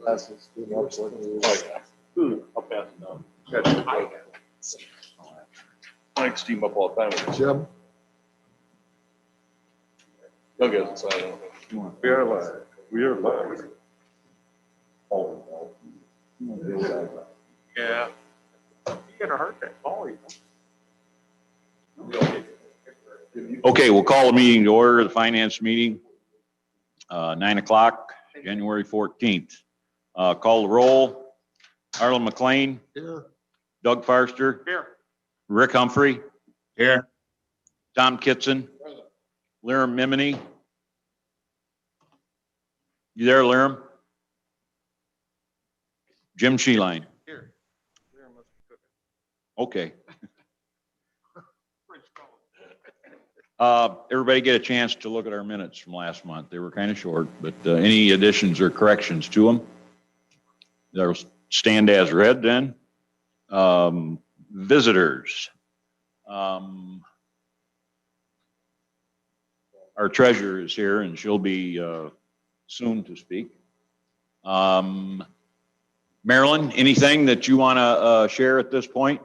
Passes. Do not work. I'll pass it down. I can steam up all the time. Jim? They'll get it, so I don't know. We are live. We are live. Yeah. You got a heart attack, Paul. Okay, we'll call the meeting to order, the finance meeting, 9 o'clock, January 14th. Call the roll. Arlen McLean. Here. Doug Farster. Here. Rick Humphrey. Here. Tom Kitson. Liram Mimini. You there, Liram? Jim Sheeline. Here. Okay. Everybody get a chance to look at our minutes from last month. They were kind of short, but any additions or corrections to them? They'll stand as read then. Visitors. Our treasurer is here and she'll be soon to speak. Marilyn, anything that you want to share at this point?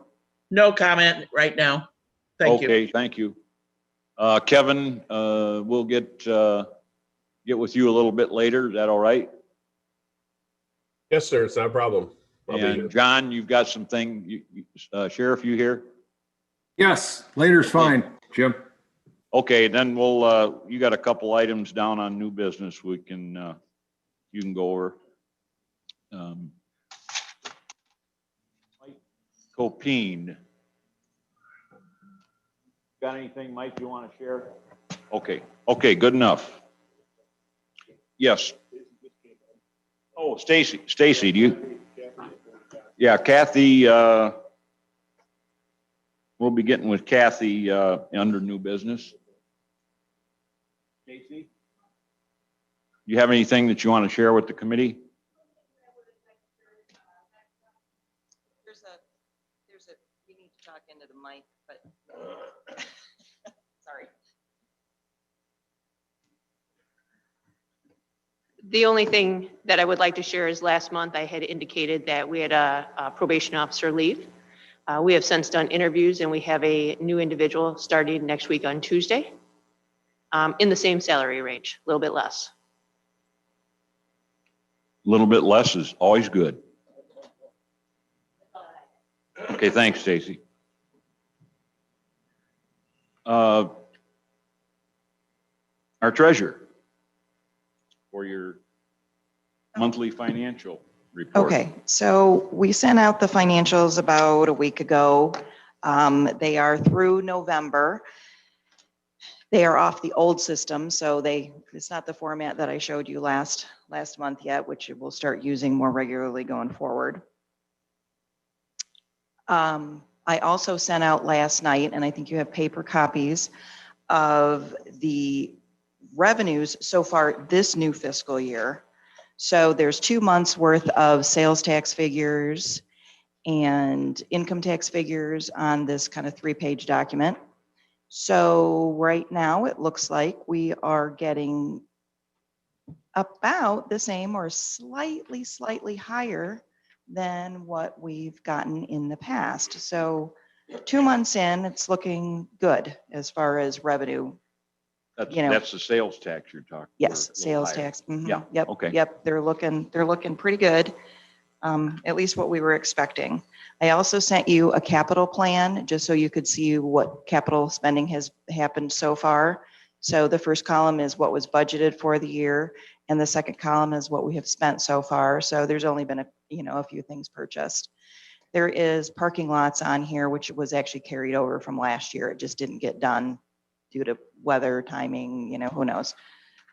No comment right now. Thank you. Okay, thank you. Kevin, we'll get with you a little bit later. Is that all right? Yes, sir. It's not a problem. I'll be here. And John, you've got something, Sheriff, you here? Yes, later's fine, Jim. Okay, then we'll, you got a couple items down on new business we can, you can go over. Mike Copine. Got anything, Mike, you want to share? Okay, okay, good enough. Yes. Oh, Stacy, do you? Yeah, Kathy, we'll be getting with Kathy under new business. Stacy? You have anything that you want to share with the committee? You need to talk into the mic, but sorry. The only thing that I would like to share is last month I had indicated that we had a probation officer leave. We have since done interviews and we have a new individual starting next week on Tuesday in the same salary range, a little bit less. A little bit less is always good. Okay, thanks, Stacy. Our treasurer for your monthly financial report. Okay, so we sent out the financials about a week ago. They are through November. They are off the old system, so it's not the format that I showed you last month yet, which we'll start using more regularly going forward. I also sent out last night, and I think you have paper copies of the revenues so far this new fiscal year. So there's 2 months worth of sales tax figures and income tax figures on this kind of 3-page document. So right now it looks like we are getting about the same or slightly higher than what we've gotten in the past. So 2 months in, it's looking good as far as revenue. That's the sales tax you're talking. Yes, sales tax. Yeah. Yep. Okay. Yep. They're looking pretty good. At least what we were expecting. I also sent you a capital plan just so you could see what capital spending has happened so far. So the first column is what was budgeted for the year, and the second column is what we have spent so far. So there's only been a few things purchased. There is parking lots on here, which was actually carried over from last year. It just didn't get done due to weather, timing, who knows.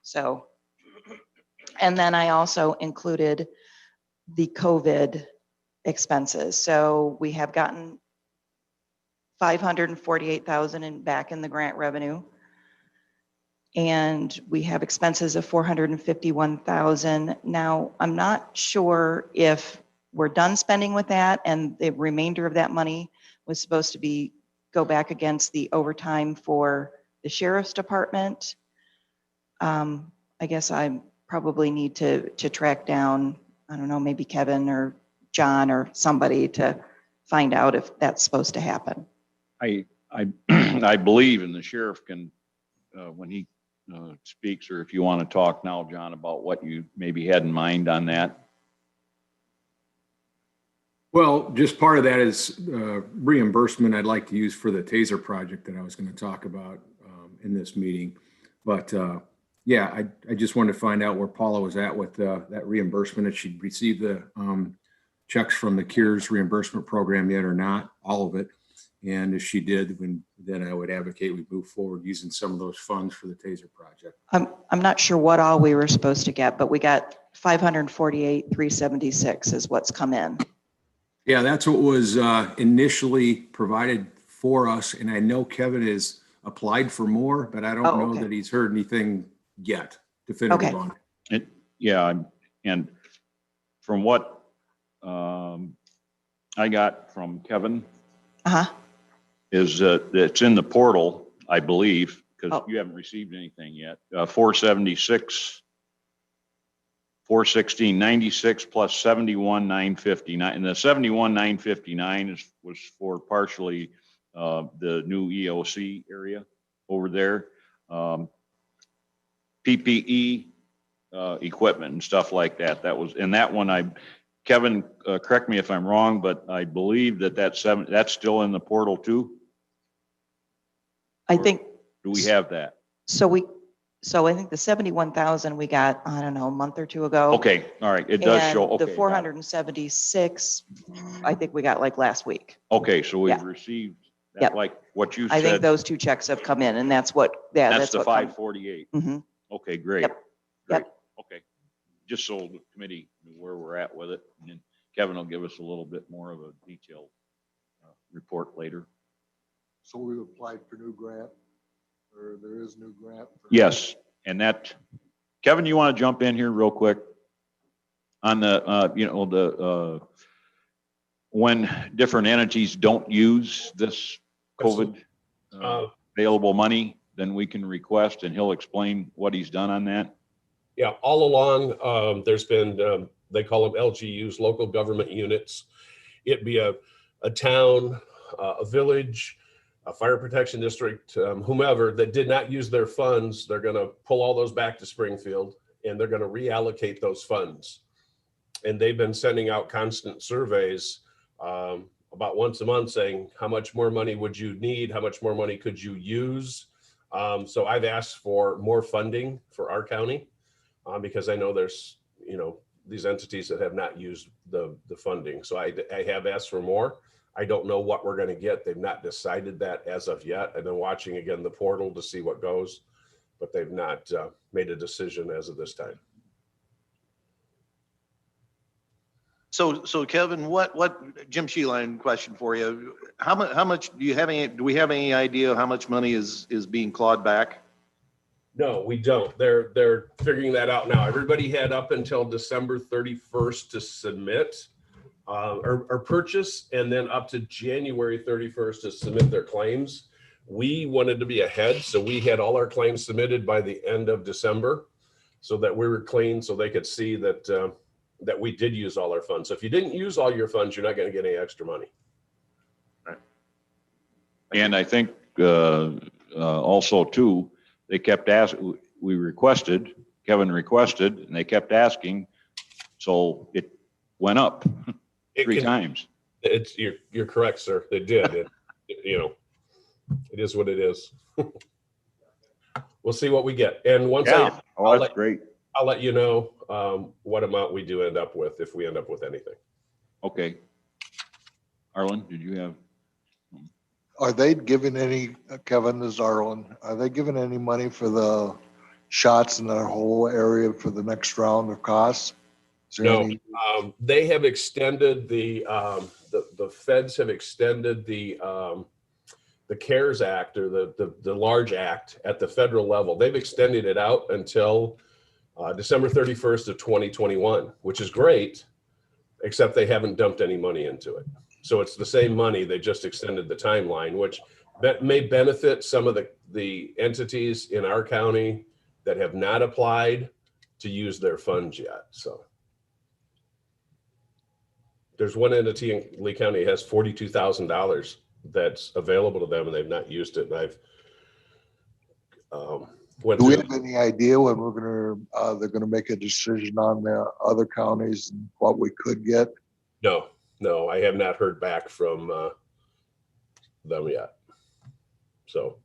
So, and then I also included the COVID expenses. So we have gotten $548,000 back in the grant revenue. And we have expenses of $451,000. Now, I'm not sure if we're done spending with that and the remainder of that money was supposed to go back against the overtime for the sheriff's department. I guess I probably need to track down I don't know, maybe Kevin or John or somebody to find out if that's supposed to happen. I I believe, and the sheriff can, when he speaks, or if you want to talk now, John, about what you maybe had in mind on that. Well, just part of that is reimbursement I'd like to use for the TASER project that I was going to talk about in this meeting. But yeah, I just wanted to find out where Paula was at with that reimbursement, if she'd received the checks from the CARES reimbursement program yet or not, all of it. And if she did, then I would advocate we move forward using some of those funds for the TASER project. I'm not sure what all we were supposed to get, but we got 548,376 is what's come in. Yeah, that's what was initially provided for us. And I know Kevin has applied for more, but I don't know okay. that he's heard anything yet definitive Okay. on it. Yeah, and from what I got from Kevin Uh-huh. is it's in the portal, I believe, because Oh. you haven't received anything yet. 476, 416.96 plus 71,959, and the 71,959 was for partially the new EOC area over there, PPE equipment and stuff like that. That was, and that one Kevin, correct me if I'm wrong, but I believe that's still in the portal too. I Or think, do we have that? so I think the 71,000 we got, I don't know, a month or two ago. Okay, all right, it does show. And Okay, the got it. 476, I think we got like last week. Okay, so we've Yeah. received that, Yep. like what you I think said. those two checks have come in and that's what, yeah, That's that's the what. 548. Mm-hmm. Okay, great. Yep. Great. Yep. Okay. Just so the committee knew where we're at with it. And then Kevin will give us a little bit more of a detailed report later. So we applied for new grant, or there is new grant? Yes, and that, Kevin, you want to jump in here real quick on the, when different entities don't use this COVID available money, then we can request, and he'll explain what he's done on that. Yeah, all along, there's been, they call them LGUs, local government units. It'd be a town, a village, a fire protection district, whomever that did not use their funds, they're gonna pull all those back to Springfield and they're gonna reallocate those funds. And they've been sending out constant surveys about once a month saying, how much more money would you need? How much more money could you use? So I've asked for more funding for our county because I know there's, these entities that have not used the funding. So I have asked for more. I don't know what we're going to get. They've not decided that as of yet. I've been watching again the portal to see what goes, but they've not made a decision as of this time. So Kevin, what Jim Sheeline question for you? How much do we have any idea how much money is being clawed back? No, we don't. They're figuring that out now. Everybody had up until December 31st to submit or purchase, and then up to January 31st to submit their claims. We wanted to be ahead, so we had all our claims submitted by the end of December so that we were clean, so they could see that that we did use all our funds. So if you didn't use all your funds, you're not going to get any extra money. Right. And I think also too, they kept asking, Kevin requested, and they kept asking, so it went up three times. You're correct, sir. They did. It is what it is. We'll see what we get. And once that's great. I'll let you know what amount we do end up with, if we end up with anything. Okay. Arlen, did you have? Are they giving any, Kevin, is Arlen, are they giving any money for the shots in the whole area for the next round of costs? Is there No, any- they have extended the feds have extended the CARES Act, or the large act at the federal level. They've extended it out until December 31st of 2021, which is great, except they haven't dumped any money into it. So it's the same money, they just extended the timeline, which may benefit some of the entities in our county that have not applied to use their funds yet. So There's one entity in Lee County that has $42,000 that's available to them and they've not used it. And I've went Do we through. have any idea when they're gonna make a decision on the other counties and what we could get? No, I have not heard back from them yet. So,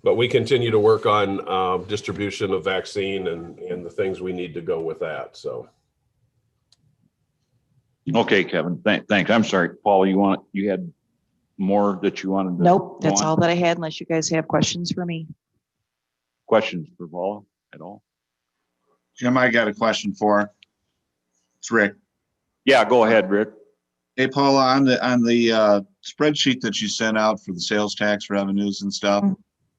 but we continue to work on distribution of vaccine and the things we need to go with that. So, Okay, Kevin, thanks. I'm sorry, Paul, you had more that you wanted to? Nope, go that's on? all that I had unless you guys have questions for me. Questions for Paula at all? Jim, I got a question for her. It's Rick. Yeah, go ahead, Rick. Hey, Paula, on the spreadsheet that you sent out for the sales tax revenues and stuff,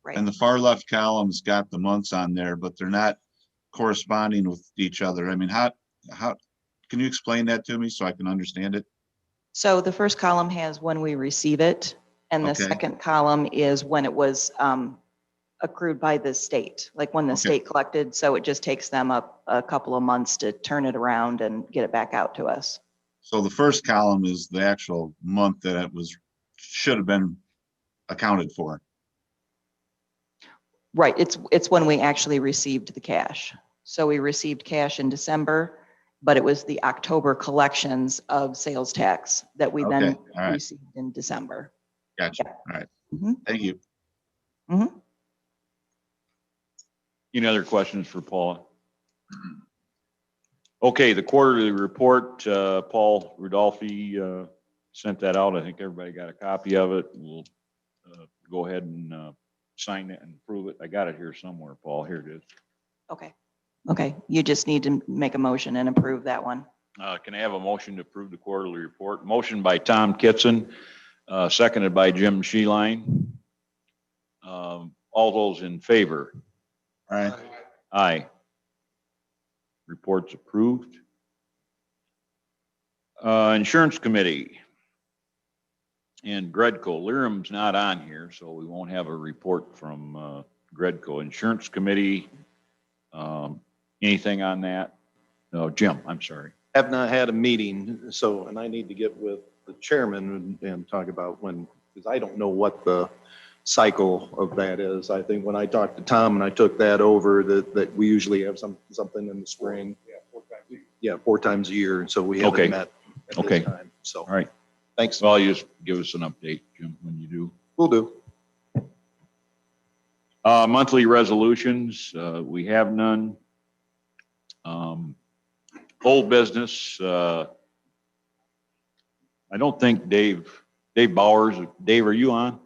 Right. and the far left column's got the months on there, but they're not corresponding with each other. I mean, how, can you explain that to me so I can understand it? So the first column has when we receive it, and the Okay. second column is when it was accrued by the state, like when the Okay. state collected. So it just takes them a couple of months to turn it around and get it back out to us. So the first column is the actual month that it should have been accounted for. Right, it's when we actually received the cash. So we received cash in December, but it was the October collections of sales tax that we then Okay, all right. received in December. Gotcha. Yeah. All right. Mhm. Thank you. Any other questions for Paula? Okay, the quarterly report, Paul Rudolphi sent that out. I think everybody got a copy of it. We'll go ahead and sign it and approve it. I got it here somewhere, Paul. Here it is. Okay, you just need to make a motion and approve that one. Can I have a motion to approve the quarterly report? Motion by Tom Kitson, seconded by Jim Sheeline. All those in favor? All right. Aye. Report's approved. Insurance Committee and Gredco. Lyram's not on here, so we won't have a report from Gredco. Insurance Committee, anything on that? No, Jim, I'm sorry. Have not had a meeting, so, and I need to get with the chairman and talk about when, because I don't know what the cycle of that is. I think when I talked to Tom and I took that over, that we usually have something in the spring. Yeah, 4 times a year, and so we Okay. haven't met at Okay. this time, so. All right. Thanks. Well, you just give us an update, Jim, when you do. Will do. Monthly resolutions, we have none. Old business, I don't think Dave Bowers, Dave, are you on?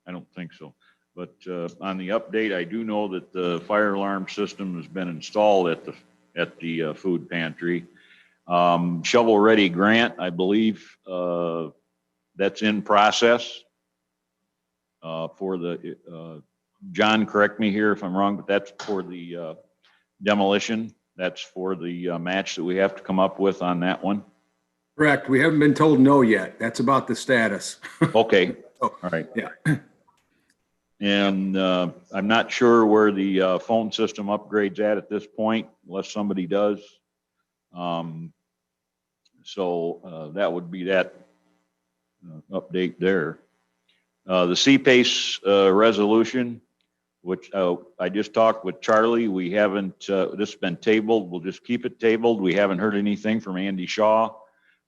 I don't think so. But on the update, I do know that the fire alarm system has been installed at the food pantry. Shovel-ready grant, I believe, that's in process for the, John, correct me here if I'm wrong, but that's for the demolition. That's for the match that we have to come up with on that one. Correct. We haven't been told no yet. That's about the status. Okay, Oh, all right. yeah. And I'm not sure where the phone system upgrade's at this point, unless somebody does. So that would be that update there. The CPACE resolution, which I just talked with Charlie. We haven't, this has been tabled. We'll just keep it tabled. We haven't heard anything from Andy Shaw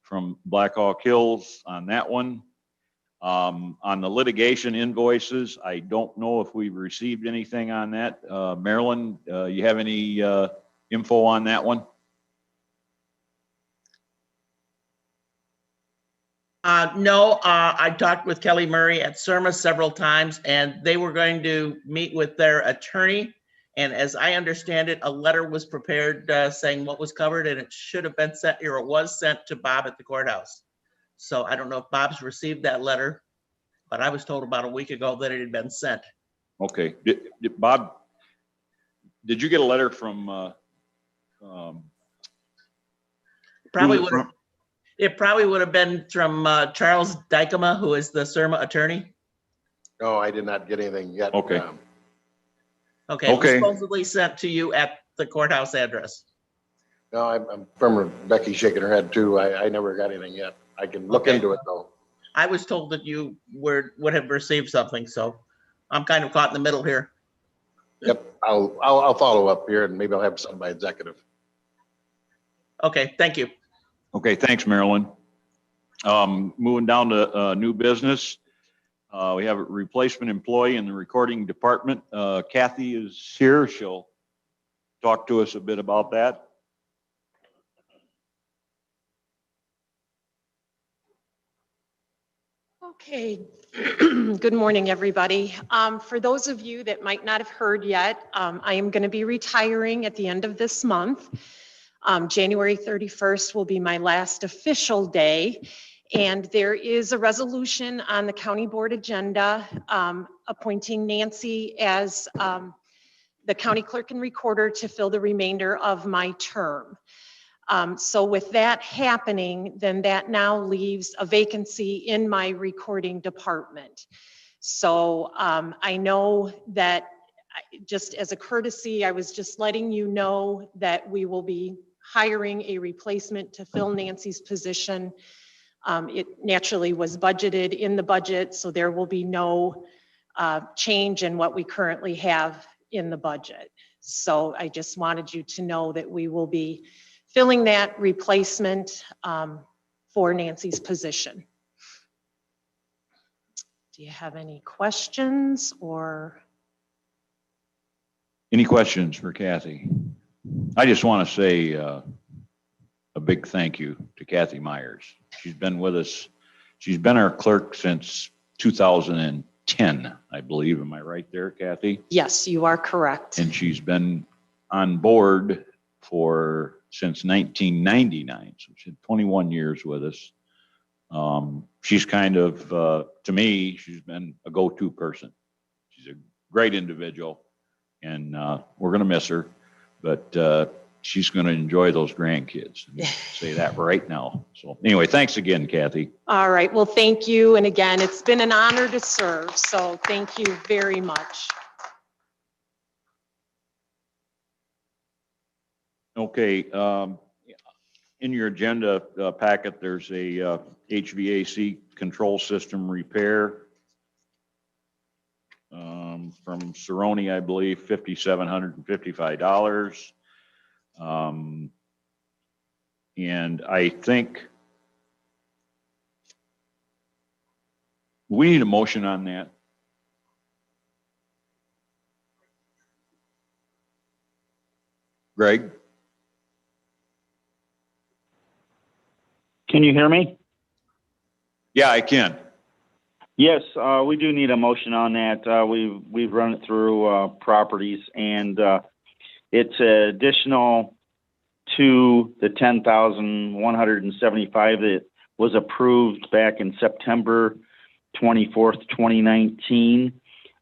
from Black Hawk Hills on that one. On the litigation invoices, I don't know if we've received anything on that. Marilyn, you have any info on that one? No, I talked with Kelly Murray at CIRMA several times, and they were going to meet with their attorney. And as I understand it, a letter was prepared saying what was covered, and it should have been sent, or it was sent to Bob at the courthouse. So I don't know if Bob's received that letter, but I was told about a week ago that it had been sent. Okay. Bob, did you get a letter from? It probably would have been from Charles Dykema, who is the CIRMA attorney. No, I did not get anything yet. Okay. Okay, it was Okay. supposedly sent to you at the courthouse address. No, I'm from Becky shaking her head too. I never got anything yet. I can look Okay. into it though. I was told that you would have received something, so I'm kind of caught in the middle here. Yep, I'll follow up here and maybe I'll have something by executive. Okay, thank you. Okay, thanks, Marilyn. Moving down to new business. We have a replacement employee in the recording department. Kathy is here. She'll talk to us a bit about that. Okay, good morning, everybody. For those of you that might not have heard yet, I am going to be retiring at the end of this month. January 31st will be my last official day. And there is a resolution on the county board agenda appointing Nancy as the county clerk and recorder to fill the remainder of my term. So with that happening, then that now leaves a vacancy in my recording department. So I know that just as a courtesy, I was just letting you know that we will be hiring a replacement to fill Nancy's position. It naturally was budgeted in the budget, so there will be no change in what we currently have in the budget. So I just wanted you to know that we will be filling that replacement for Nancy's position. Do you have any questions or? Any questions for Kathy? I just want to say a big thank you to Kathy Myers. She's been with us. She's been our clerk since 2010, I believe. Am I right there, Kathy? Yes, you are correct. And she's been on board since 1999. So she's 21 years with us. She's kind of, to me, she's been a go-to person. She's a great individual, and we're going to miss her, but she's going to enjoy those grandkids. Say that right now. So anyway, thanks again, Kathy. All right, well, thank you. And again, it's been an honor to serve. So thank you very much. Okay, in your agenda packet, there's a HVAC control system repair from Cerrone, I believe, $5,755. And I think we need a motion on that. Greg? Can you hear me? Yeah, I can. Yes, we do need a motion on that. We've run it through properties, and it's additional to the $10,175 that was approved back in September 24th, 2019.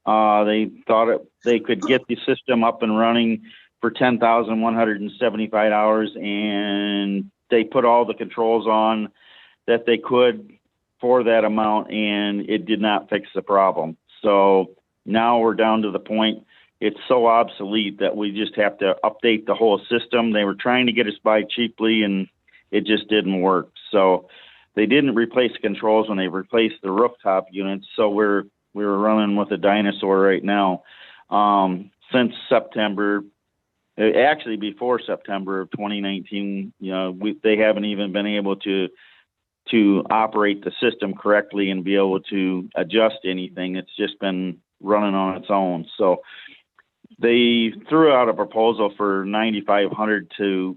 They thought they could get the system up and running for $10,175, and they put all the controls on that they could for that amount, and it did not fix the problem. So now we're down to the point, it's so obsolete that we just have to update the whole system. They were trying to get us by cheaply, and it just didn't work. So they didn't replace the controls when they replaced the rooftop units. So we're running with a dinosaur right now. Since September, actually before September of 2019, they haven't even been able to operate the system correctly and be able to adjust anything. It's just been running on its own. So they threw out a proposal for $9,500 to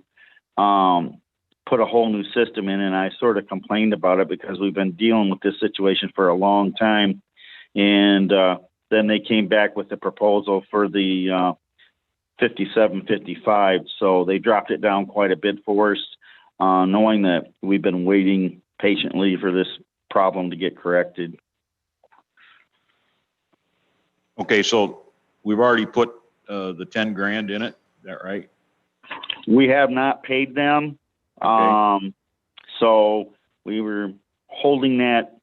put a whole new system in, and I sort of complained about it because we've been dealing with this situation for a long time. And then they came back with the proposal for the $5,755. So they dropped it down quite a bit for us, knowing that we've been waiting patiently for this problem to get corrected. Okay, so we've already put the 10 grand in it. Is that right? We have not paid them. Okay. So we were holding that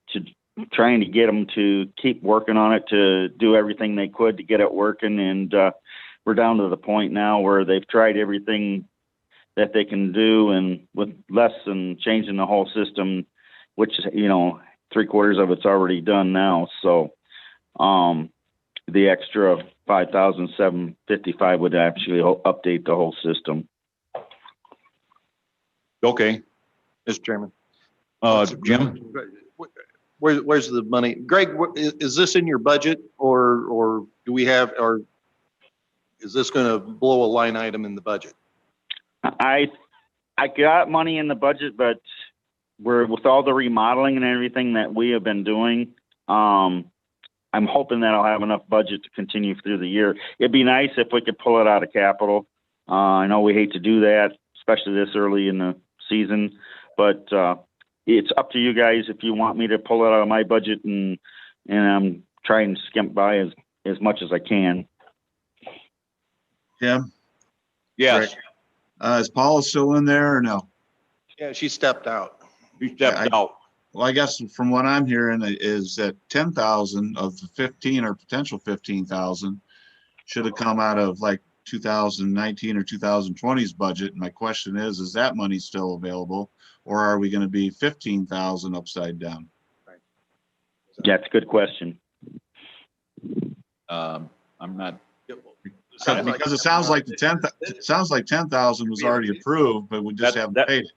to trying to get them to keep working on it, to do everything they could to get it working. And we're down to the point now where they've tried everything that they can do, and with less than changing the whole system, which, you know, 3/4 of it's already done now. So, the extra 5,755 would actually update the whole system. Okay, Mr. Chairman. Jim? Where's the money? Greg, is this in your budget or do we have, or is this going to blow a line item in the budget? I got money in the budget, but with all the remodeling and everything that we have been doing, I'm hoping that I'll have enough budget to continue through the year. It'd be nice if we could pull it out of capital. I know we hate to do that, especially this early in the season, but it's up to you guys if you want me to pull it out of my budget, and I'm trying to skimp by as much as I can. Tim, Yes, is Paula still in there or no? Yeah, she stepped out. you stepped out. Well, I guess from what I'm hearing is that 10,000 of the 15 or potential 15,000 should have come out of like 2019 or 2020's budget. And my question is that money still available, or are we going to be 15,000 upside down? Yeah, it's a good question. I'm not, Because it sounds like it sounds like 10,000 was already approved, but we just haven't paid it.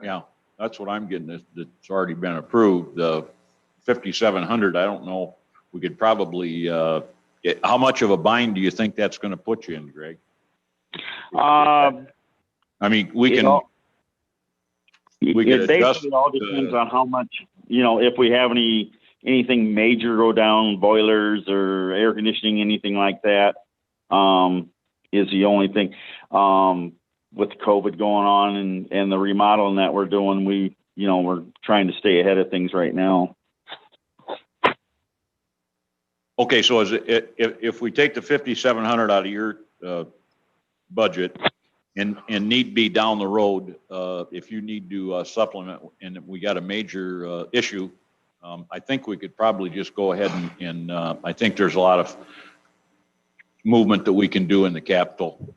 yeah, that's what I'm getting. It's already been approved. 5,700, I don't know. We could probably, how much of a bind do you think that's going to put you in, Greg? I mean, we can It adjust. basically all depends on how much, you know, if we have anything major go down, boilers or air conditioning, anything like that, is the only thing. With COVID going on and the remodeling that we're doing, we're trying to stay ahead of things right now. Okay, so if we take the 5,700 out of your budget and need be down the road, if you need to supplement and we got a major issue, I think we could probably just go ahead and I think there's a lot of movement that we can do in the capital.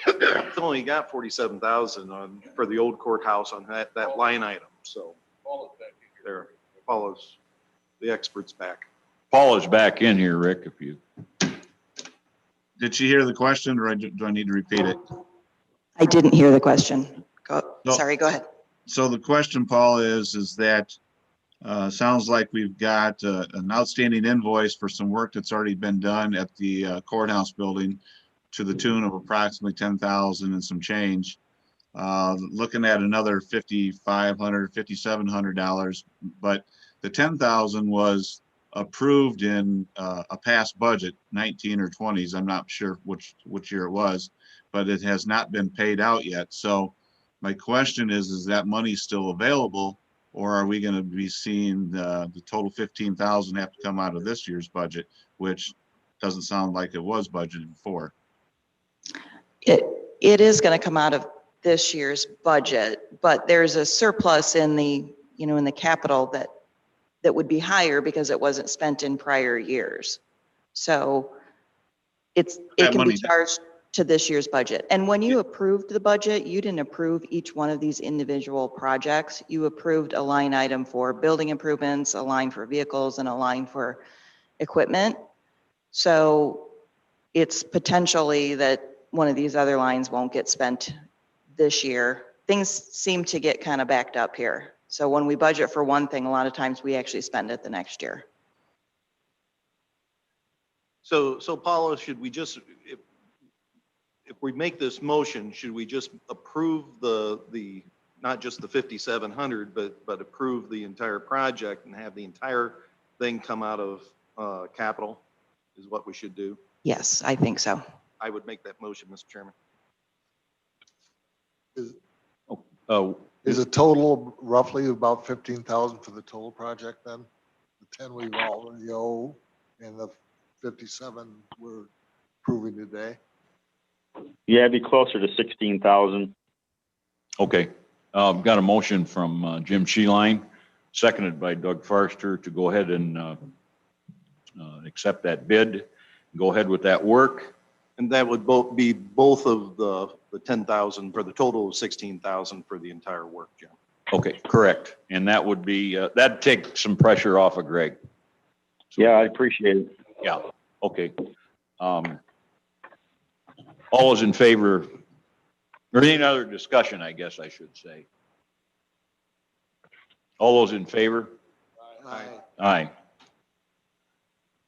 It's only got 47,000 for the old courthouse on that line item. So there follows the experts back. Paul is back in here, Rick, if you. Did she hear the question, or do I need to repeat it? I didn't hear the question. No. Sorry, go ahead. So the question, Paul, is that sounds like we've got an outstanding invoice for some work that's already been done at the courthouse building to the tune of approximately 10,000 and some change. Looking at another $5,500, $5,700, but the 10,000 was approved in a past budget, 19 or 20s. I'm not sure which year it was, but it has not been paid out yet. So my question is that money still available, or are we going to be seeing the total 15,000 have to come out of this year's budget, which doesn't sound like it was budgeted for? It is going to come out of this year's budget, but there's a surplus in the capital that would be higher because it wasn't spent in prior years. So it can be charged to this year's budget. And when you approved the budget, you didn't approve each one of these individual projects. You approved a line item for building improvements, a line for vehicles, and a line for equipment. So it's potentially that one of these other lines won't get spent this year. Things seem to get kind of backed up here. So when we budget for one thing, a lot of times we actually spend it the next year. So Paula, should we just, if we make this motion, should we just approve the not just the 5,700, but approve the entire project and have the entire thing come out of capital is what we should do? Yes, I think so. I would make that motion, Mr. Chairman. Is the total roughly about 15,000 for the total project then? The 10 we've already owe and the 57 we're approving today? Yeah, it'd be closer to 16,000. Okay, got a motion from Jim Sheeline, seconded by Doug Forster to go ahead and accept that bid, go ahead with that work. And that would be both of the 10,000 for the total of 16,000 for the entire work, Jim. Okay, correct. And that would be, that'd take some pressure off of Greg. Yeah, I appreciate it. Yeah, okay. All is in favor, or any other discussion, I guess I should say. All those in favor? Aye. Aye.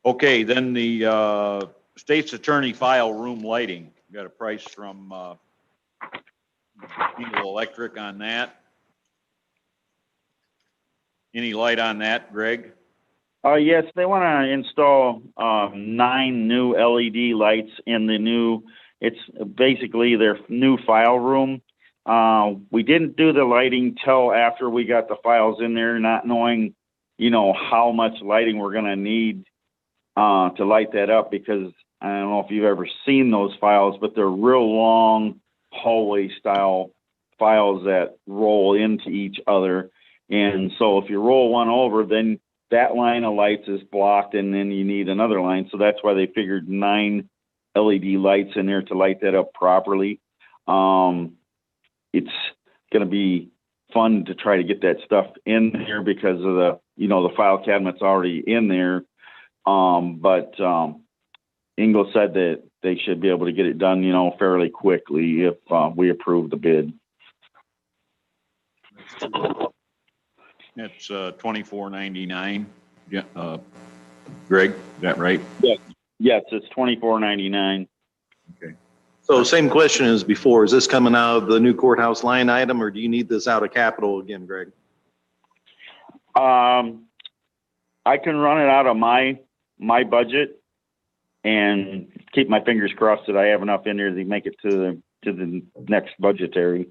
Okay, then the state's attorney file room lighting. Got a price from Eagle Electric on that. Any light on that, Greg? Yes, they want to install 9 new LED lights in the new, it's basically their new file room. We didn't do the lighting till after we got the files in there, not knowing, how much lighting we're going to need to light that up, because I don't know if you've ever seen those files, but they're real long hallway style files that roll into each other. And so if you roll one over, then that line of lights is blocked and then you need another line. So that's why they figured 9 LED lights in there to light that up properly. It's going to be fun to try to get that stuff in there because of the, the file cabinet's already in there. But Ingle said that they should be able to get it done, fairly quickly if we approve the bid. It's $24.99. Yeah, Greg, is that right? Yes, it's $24.99. Okay. So same question as before. Is this coming out of the new courthouse line item, or do you need this out of capital again, Greg? I can run it out of my budget and keep my fingers crossed that I have enough in there to make it to the next budgetary.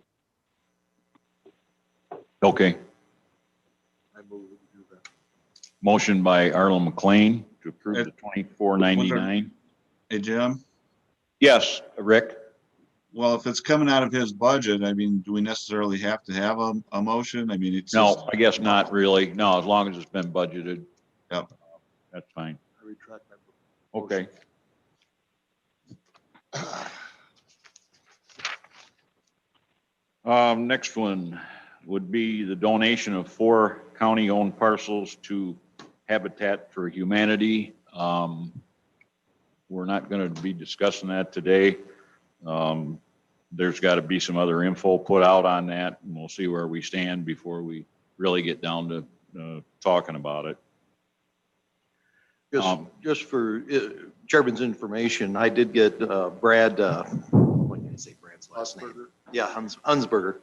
Okay. I move we do that. Motion by Arlen McLean to approve the $24.99. Hey, Jim? Yes, Rick? Well, if it's coming out of his budget, I mean, do we necessarily have to have a motion? I mean, it's No, just, I guess not really. No, as long as it's been budgeted. Yep. That's fine. I retract my. Okay. Next one would be the donation of 4 county-owned parcels to Habitat for Humanity. We're not going to be discussing that today. There's got to be some other info put out on that, and we'll see where we stand before we really get down to talking about it. Just for Chairman's information, I did get Brad, what can I say Brad's last name? Yeah, Hunsberger,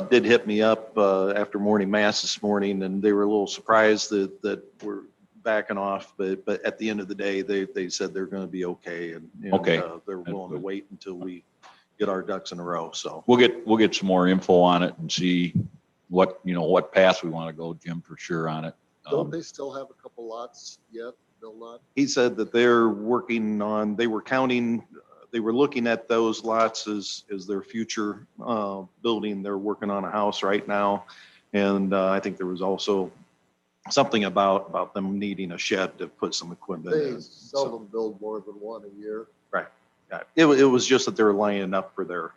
did hit me up after morning mass this morning, and they were a little surprised that we're backing off, but at the end of the day, they said they're going to be okay, and Okay. They're willing to wait until we get our ducks in a row. So We'll get some more info on it and see what path we want to go, Jim, for sure on it. Don't they still have a couple lots yet built on? he said that they're working on, they were looking at those lots as their future building. They're working on a house right now. And I think there was also something about them needing a shed to put some equipment They in. seldom build more than one a year. Right. Yeah. It was just that they were lining up for their,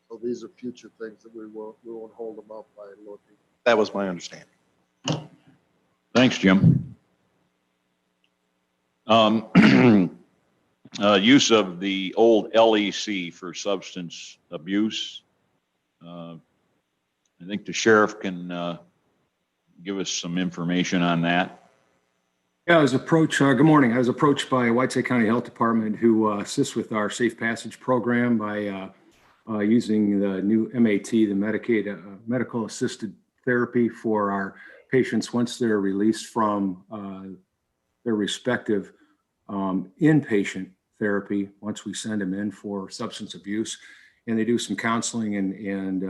So these are future things that we won't hold them up by looking. that was my understanding. Thanks, Jim. Use of the old LEC for substance abuse. I think the sheriff can give us some information on that. Yeah, I was approached, good morning. I was approached by Whiteside County Health Department who assists with our Safe Passage program by using the new MAT, the Medicaid medical assisted therapy for our patients once they're released from their respective inpatient therapy, once we send them in for substance abuse. And they do some counseling and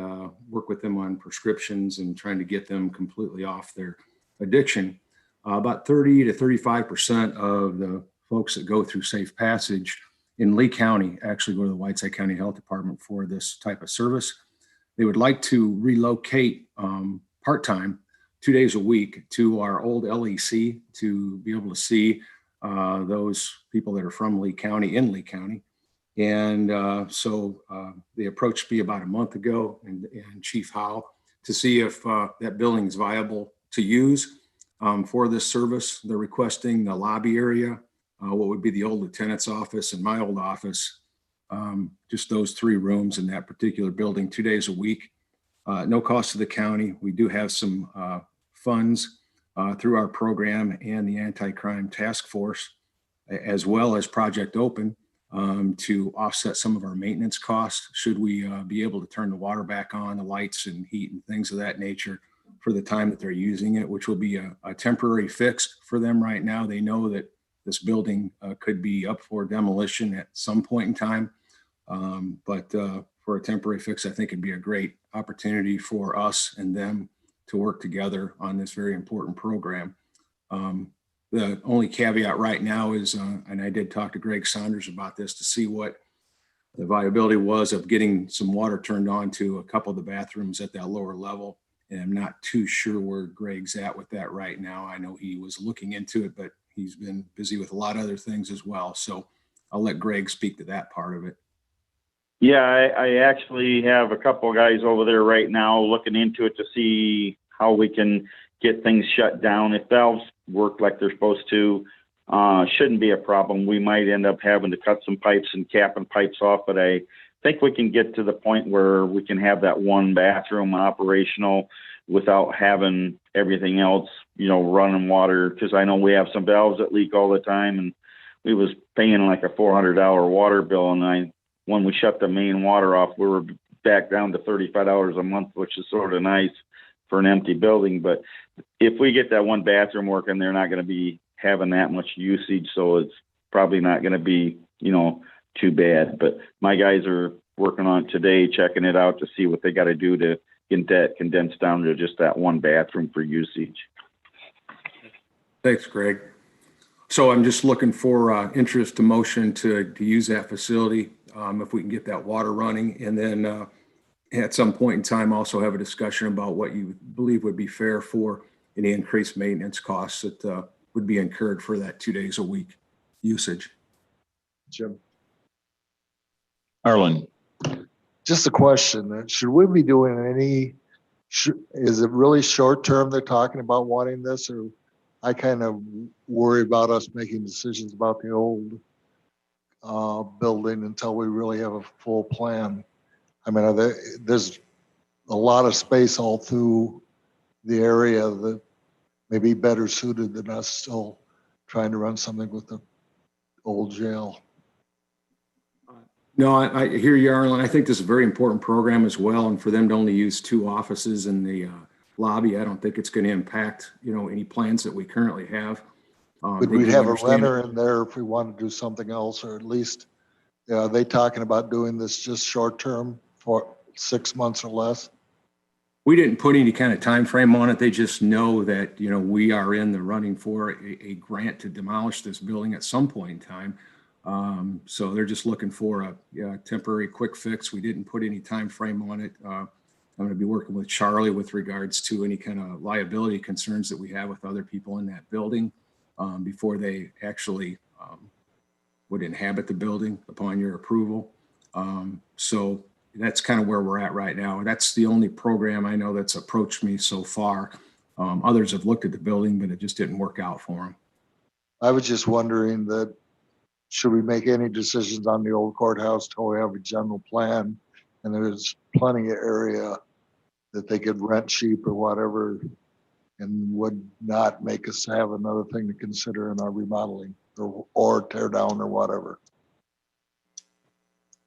work with them on prescriptions and trying to get them completely off their addiction. About 30 to 35% of the folks that go through Safe Passage in Lee County actually go to the Whiteside County Health Department for this type of service. They would like to relocate part-time, 2 days a week, to our old LEC to be able to see those people that are from Lee County in Lee County. And they approached me about a month ago and Chief Howe to see if that building is viable to use for this service. They're requesting the lobby area, what would be the old lieutenant's office and my old office, just those 3 rooms in that particular building, 2 days a week. No cost to the county. We do have some funds through our program and the anti-crime task force, as well as Project Open, to offset some of our maintenance costs should we be able to turn the water back on, the lights and heat and things of that nature for the time that they're using it, which will be a temporary fix for them right now. They know that this building could be up for demolition at some point in time. But for a temporary fix, I think it'd be a great opportunity for us and them to work together on this very important program. The only caveat right now is, and I did talk to Greg Saunders about this to see what the viability was of getting some water turned on to a couple of the bathrooms at that lower level. And I'm not too sure where Greg's at with that right now. I know he was looking into it, but he's been busy with a lot of other things as well. So I'll let Greg speak to that part of it. Yeah, I actually have a couple of guys over there right now looking into it to see how we can get things shut down. If valves work like they're supposed to, shouldn't be a problem. We might end up having to cut some pipes and capping pipes off, but I think we can get to the point where we can have that one bathroom operational without having everything else, running water. Because I know we have some valves that leak all the time, and we was paying like a $400 water bill, and when we shut the main water off, we were back down to $35 a month, which is sort of nice for an empty building. But if we get that one bathroom working, they're not going to be having that much usage, so it's probably not going to be, too bad. But my guys are working on it today, checking it out to see what they got to do to get that condensed down to just that one bathroom for usage. Thanks, Greg. So I'm just looking for interest to motion to use that facility if we can get that water running, and then at some point in time also have a discussion about what you believe would be fair for any increased maintenance costs that would be incurred for that 2 days a week usage. Jim, Arlen, just a question. Should we be doing is it really short term they're talking about wanting this, or I kind of worry about us making decisions about the old building until we really have a full plan. I mean, there's a lot of space all through the area that may be better suited than us still trying to run something with the old jail. No, I hear you, Arlen. I think this is a very important program as well. And for them to only use 2 offices in the lobby, I don't think it's going to impact, any plans that we currently have. But we'd have a renter in there if we want to do something else, or at least, are they talking about doing this just short term for 6 months or less? We didn't put any kind of time frame on it. They just know that, we are in the running for a grant to demolish this building at some point in time. So they're just looking for a temporary quick fix. We didn't put any time frame on it. I'm going to be working with Charlie with regards to any kind of liability concerns that we have with other people in that building before they actually would inhabit the building upon your approval. So that's kind of where we're at right now. That's the only program I know that's approached me so far. Others have looked at the building, but it just didn't work out for them. I was just wondering that, should we make any decisions on the old courthouse till we have a general plan? And there's plenty of area that they could rent cheap or whatever, and would not make us have another thing to consider in our remodeling or tear down or whatever.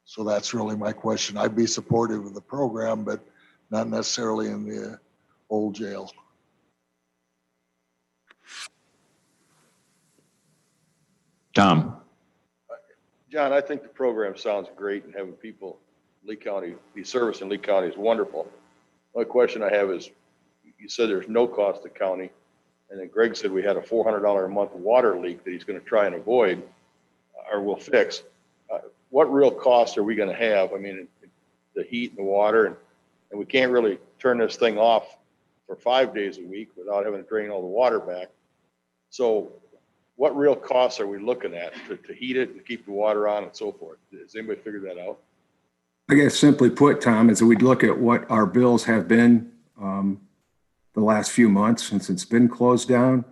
So that's really my question. I'd be supportive of the program, but not necessarily in the old jail. Tom. John, I think the program sounds great, and having people in Lee County, the service in Lee County is wonderful. My question I have is, you said there's no cost to county, and then Greg said we had a $400 a month water leak that he's going to try and avoid or will fix. What real costs are we going to have? I mean, the heat and the water, and we can't really turn this thing off for 5 days a week without having to drain all the water back. So what real costs are we looking at to heat it and keep the water on and so forth? Has anybody figured that out? I guess simply put, Tom, is that we'd look at what our bills have been the last few months since it's been closed down,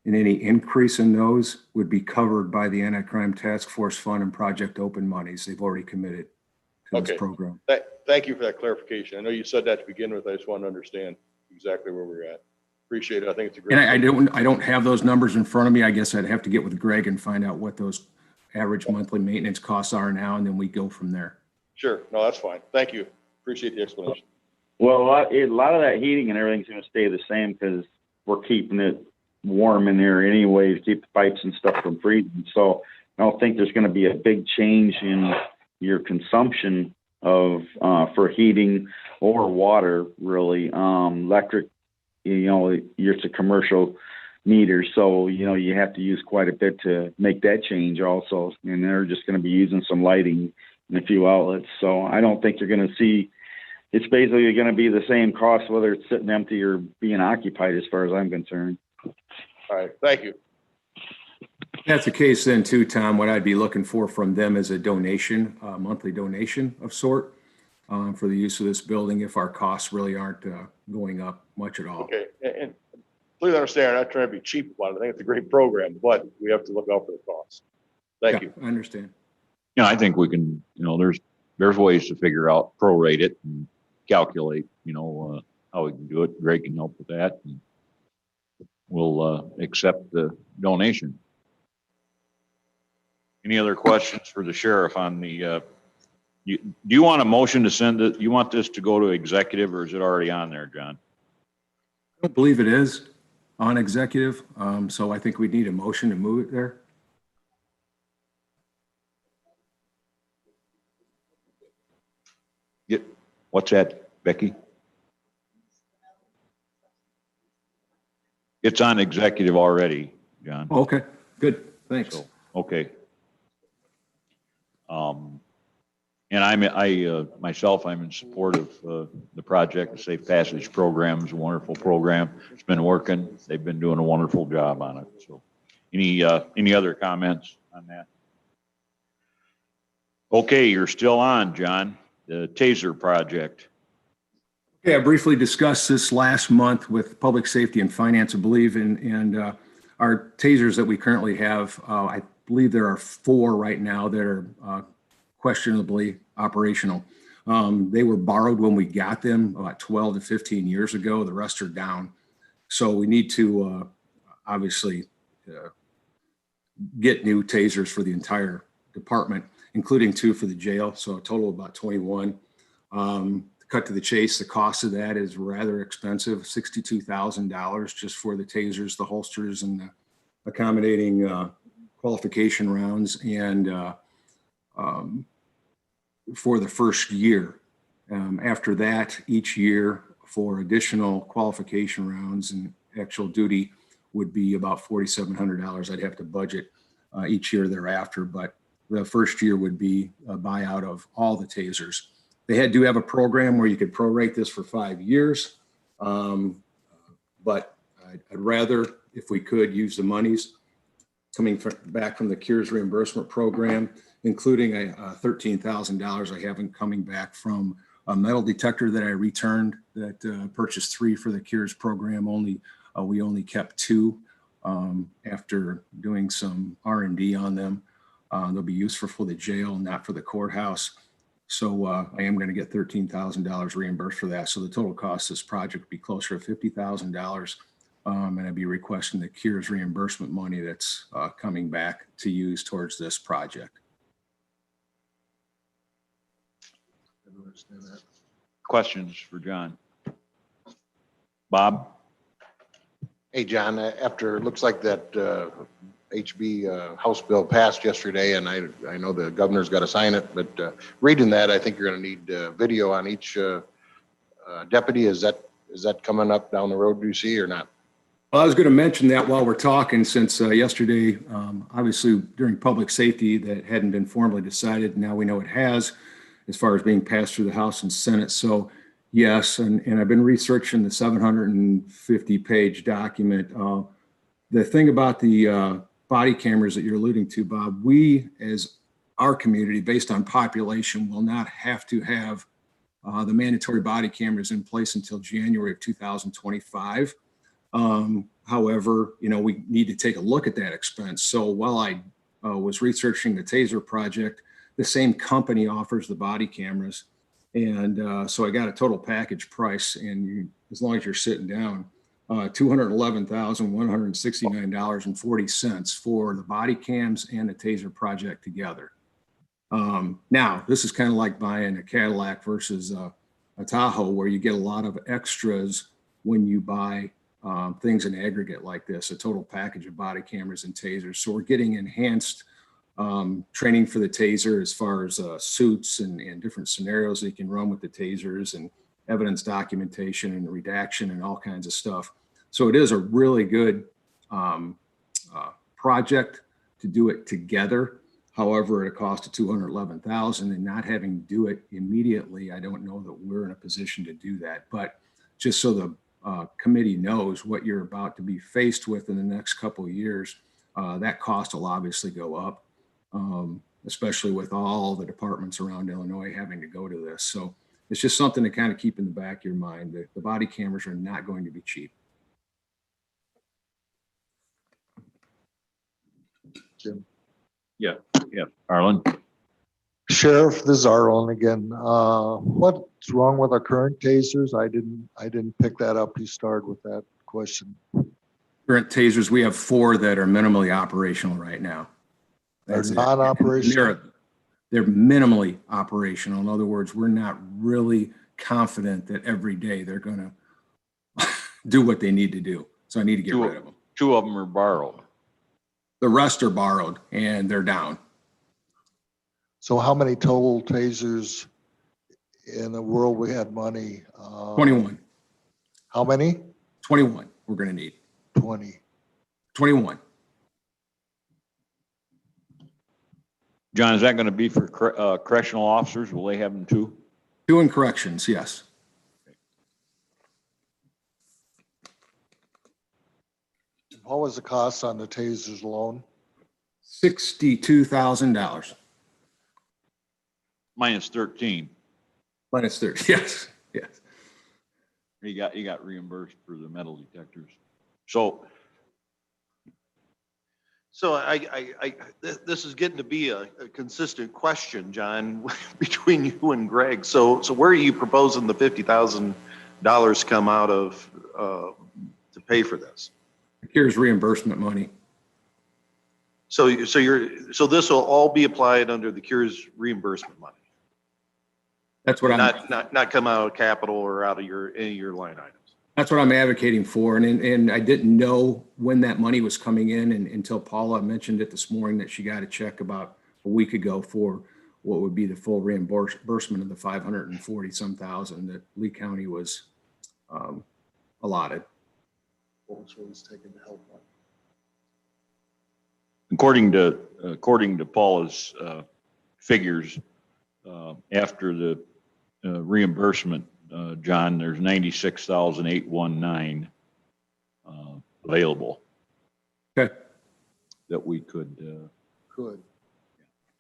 and any increase in those would be covered by the Anti-Crime Task Force Fund and Project Open monies they've already committed to Okay. this program. Thank you for that clarification. I know you said that to begin with. I just wanted to understand exactly where we're at. Appreciate it. I think it's a great. And I don't have those numbers in front of me. I guess I'd have to get with Greg and find out what those average monthly maintenance costs are now, and then we go from there. Sure. No, that's fine. Thank you. Appreciate the explanation. Well, a lot of that heating and everything's going to stay the same because we're keeping it warm in there anyway to keep the pipes and stuff from freezing. So I don't think there's going to be a big change in your consumption of for heating or water, really. Electric, it's a commercial meter, so you have to use quite a bit to make that change also. And they're just going to be using some lighting in a few outlets. So I don't think you're going to see. It's basically going to be the same cost whether it's sitting empty or being occupied, as far as I'm concerned. All right. Thank you. That's the case then too, Tom. What I'd be looking for from them is a donation, a monthly donation of sort for the use of this building if our costs really aren't going up much at all. Okay. And please understand, I'm not trying to be cheap about it. I think it's a great program, but we have to look out for the costs. Thank you. I understand. I think we can, there's ways to figure out, prorate it and calculate, how we can do it. Greg can help with that. And we'll accept the donation. Any other questions for the sheriff on the, do you want a motion to send it? You want this to go to executive, or is it already on there, John? I don't believe it is on executive. So I think we need a motion to move it there. What's that, Becky? It's on executive already, John. Oh, okay, good, thanks. So, okay. And I myself, I'm in support of the project. The Safe Passage program is a wonderful program. It's been working. They've been doing a wonderful job on it. So, any other comments on that? Okay, you're still on, John. The Taser project. Okay, I briefly discussed this last month with Public Safety and Finance, I believe, and our tasers that we currently have, I believe there are 4 right now that are questionably operational. They were borrowed when we got them about 12 to 15 years ago. The rest are down. So we need to obviously get new tasers for the entire department, including 2 for the jail. So a total of about 21. Cut to the chase, the cost of that is rather expensive, $62,000 just for the tasers, the holsters, and the accommodating qualification rounds, and for the first year. After that, each year for additional qualification rounds and actual duty would be about $4,700 I'd have to budget each year thereafter, but the first year would be a buyout of all the tasers. They do have a program where you could prorate this for 5 years, but I'd rather, if we could, use the monies coming back from the Cures reimbursement program, including a $13,000 I have coming back from a metal detector that I returned that purchased 3 for the Cures program. We only kept 2 after doing some R&D on them. They'll be useful for the jail, not for the courthouse. So I am going to get $13,000 reimbursed for that. So the total cost of this project would be closer to $50,000. And I'd be requesting the Cures reimbursement money that's coming back to use towards this project. Questions for John? Bob? Hey, John, after it looks like that HB House bill passed yesterday, and I know the governor's got to sign it, but reading that, I think you're going to need video on each deputy. Is that coming up down the road, do you see, or not? Well, I was going to mention that while we're talking, since yesterday, obviously during public safety, that hadn't been formally decided. Now we know it has, as far as being passed through the House and Senate. So yes, and I've been researching the 750-page document. The thing about the body cameras that you're alluding to, Bob, we as our community, based on population, will not have to have the mandatory body cameras in place until January of 2025. However, we need to take a look at that expense. So while I was researching the TASER project, the same company offers the body cameras. And so I got a total package price, and as long as you're sitting down, $211,169.40 for the body cams and the TASER project together. Now, this is kind of like buying a Cadillac versus a Tahoe, where you get a lot of extras when you buy things in aggregate like this, a total package of body cameras and tasers. So we're getting enhanced training for the taser as far as suits and different scenarios that you can run with the tasers, and evidence documentation and redaction and all kinds of stuff. So it is a really good project to do it together. However, at a cost of $211,000, and not having to do it immediately, I don't know that we're in a position to do that. But just so the committee knows what you're about to be faced with in the next couple of years, that cost will obviously go up, especially with all the departments around Illinois having to go to this. So it's just something to kind of keep in the back of your mind. The body cameras are not going to be cheap. Jim. Yeah, Arlen? Sheriff, this is Arlen again. What's wrong with our current tasers? I didn't pick that up. You started with that question. Current tasers, we have 4 that are minimally operational right now. They're That's it. non-operational? They're minimally operational. In other words, we're not really confident that every day they're going to do what they need to do. So I need to get rid of them. 2 of them are borrowed. The rest are borrowed and they're down. So how many total tasers in the world we had money? 21. How many? 21 we're going to need. 20. 21. John, is that going to be for correctional officers? Will they have them too? 2 in corrections, yes. What was the cost on the tasers alone? $62,000. Minus 13. Minus 30, yes, yes. You got reimbursed for the metal detectors. So this is getting to be a consistent question, John, between you and Greg. So where are you proposing the $50,000 come out of to pay for this? Here's reimbursement money. So this will all be applied under the CURES reimbursement money, That's what not come out of capital or out of any of your line items. That's what I'm advocating for. And I didn't know when that money was coming in until Paula mentioned it this morning, that she got a check about a week ago for what would be the full reimbursement of the 540 some thousand that Lee County was allotted. What was taken to help them? according to Paula's figures, after the reimbursement, John, there's 96,819 available. Okay. That we could. Good.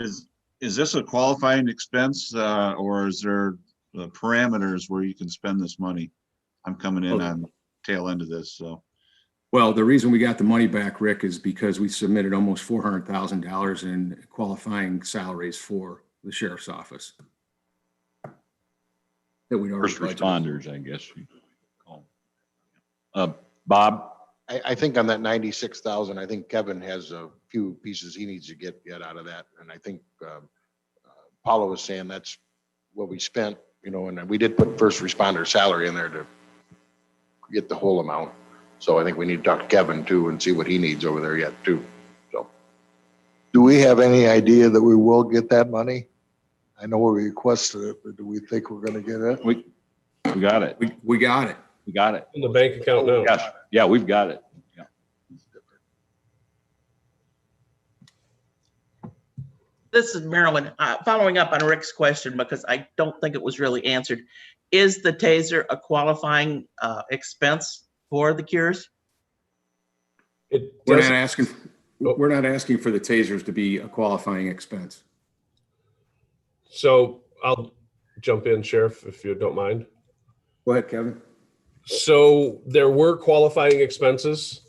Is this a qualifying expense or is there parameters where you can spend this money? I'm coming in on the tail end of this, so. Well, the reason we got the money back, Rick, is because we submitted almost $400,000 in qualifying salaries for the sheriff's office. That we'd already First budgeted. responders, I guess. You call them. Bob? I think on that 96,000, I think Kevin has a few pieces he needs to get out of that. And I think Paula was saying that's what we spent, and we did put first responder salary in there to get the whole amount. So I think we need to talk to Kevin too and see what he needs over there yet too. So, do we have any idea that we will get that money? I know we requested it, but do we think we're going to get it? We got it. We got it. We got it. In the bank account now. Yes. Yeah, we've got it. Yeah. This is Marilyn, following up on Rick's question, because I don't think it was really answered. Is the TASER a qualifying expense for the cures? It We're not doesn't, asking. We're not asking for the tasers to be a qualifying expense. So I'll jump in, Sheriff, if you don't mind. Go ahead, Kevin. So there were qualifying expenses,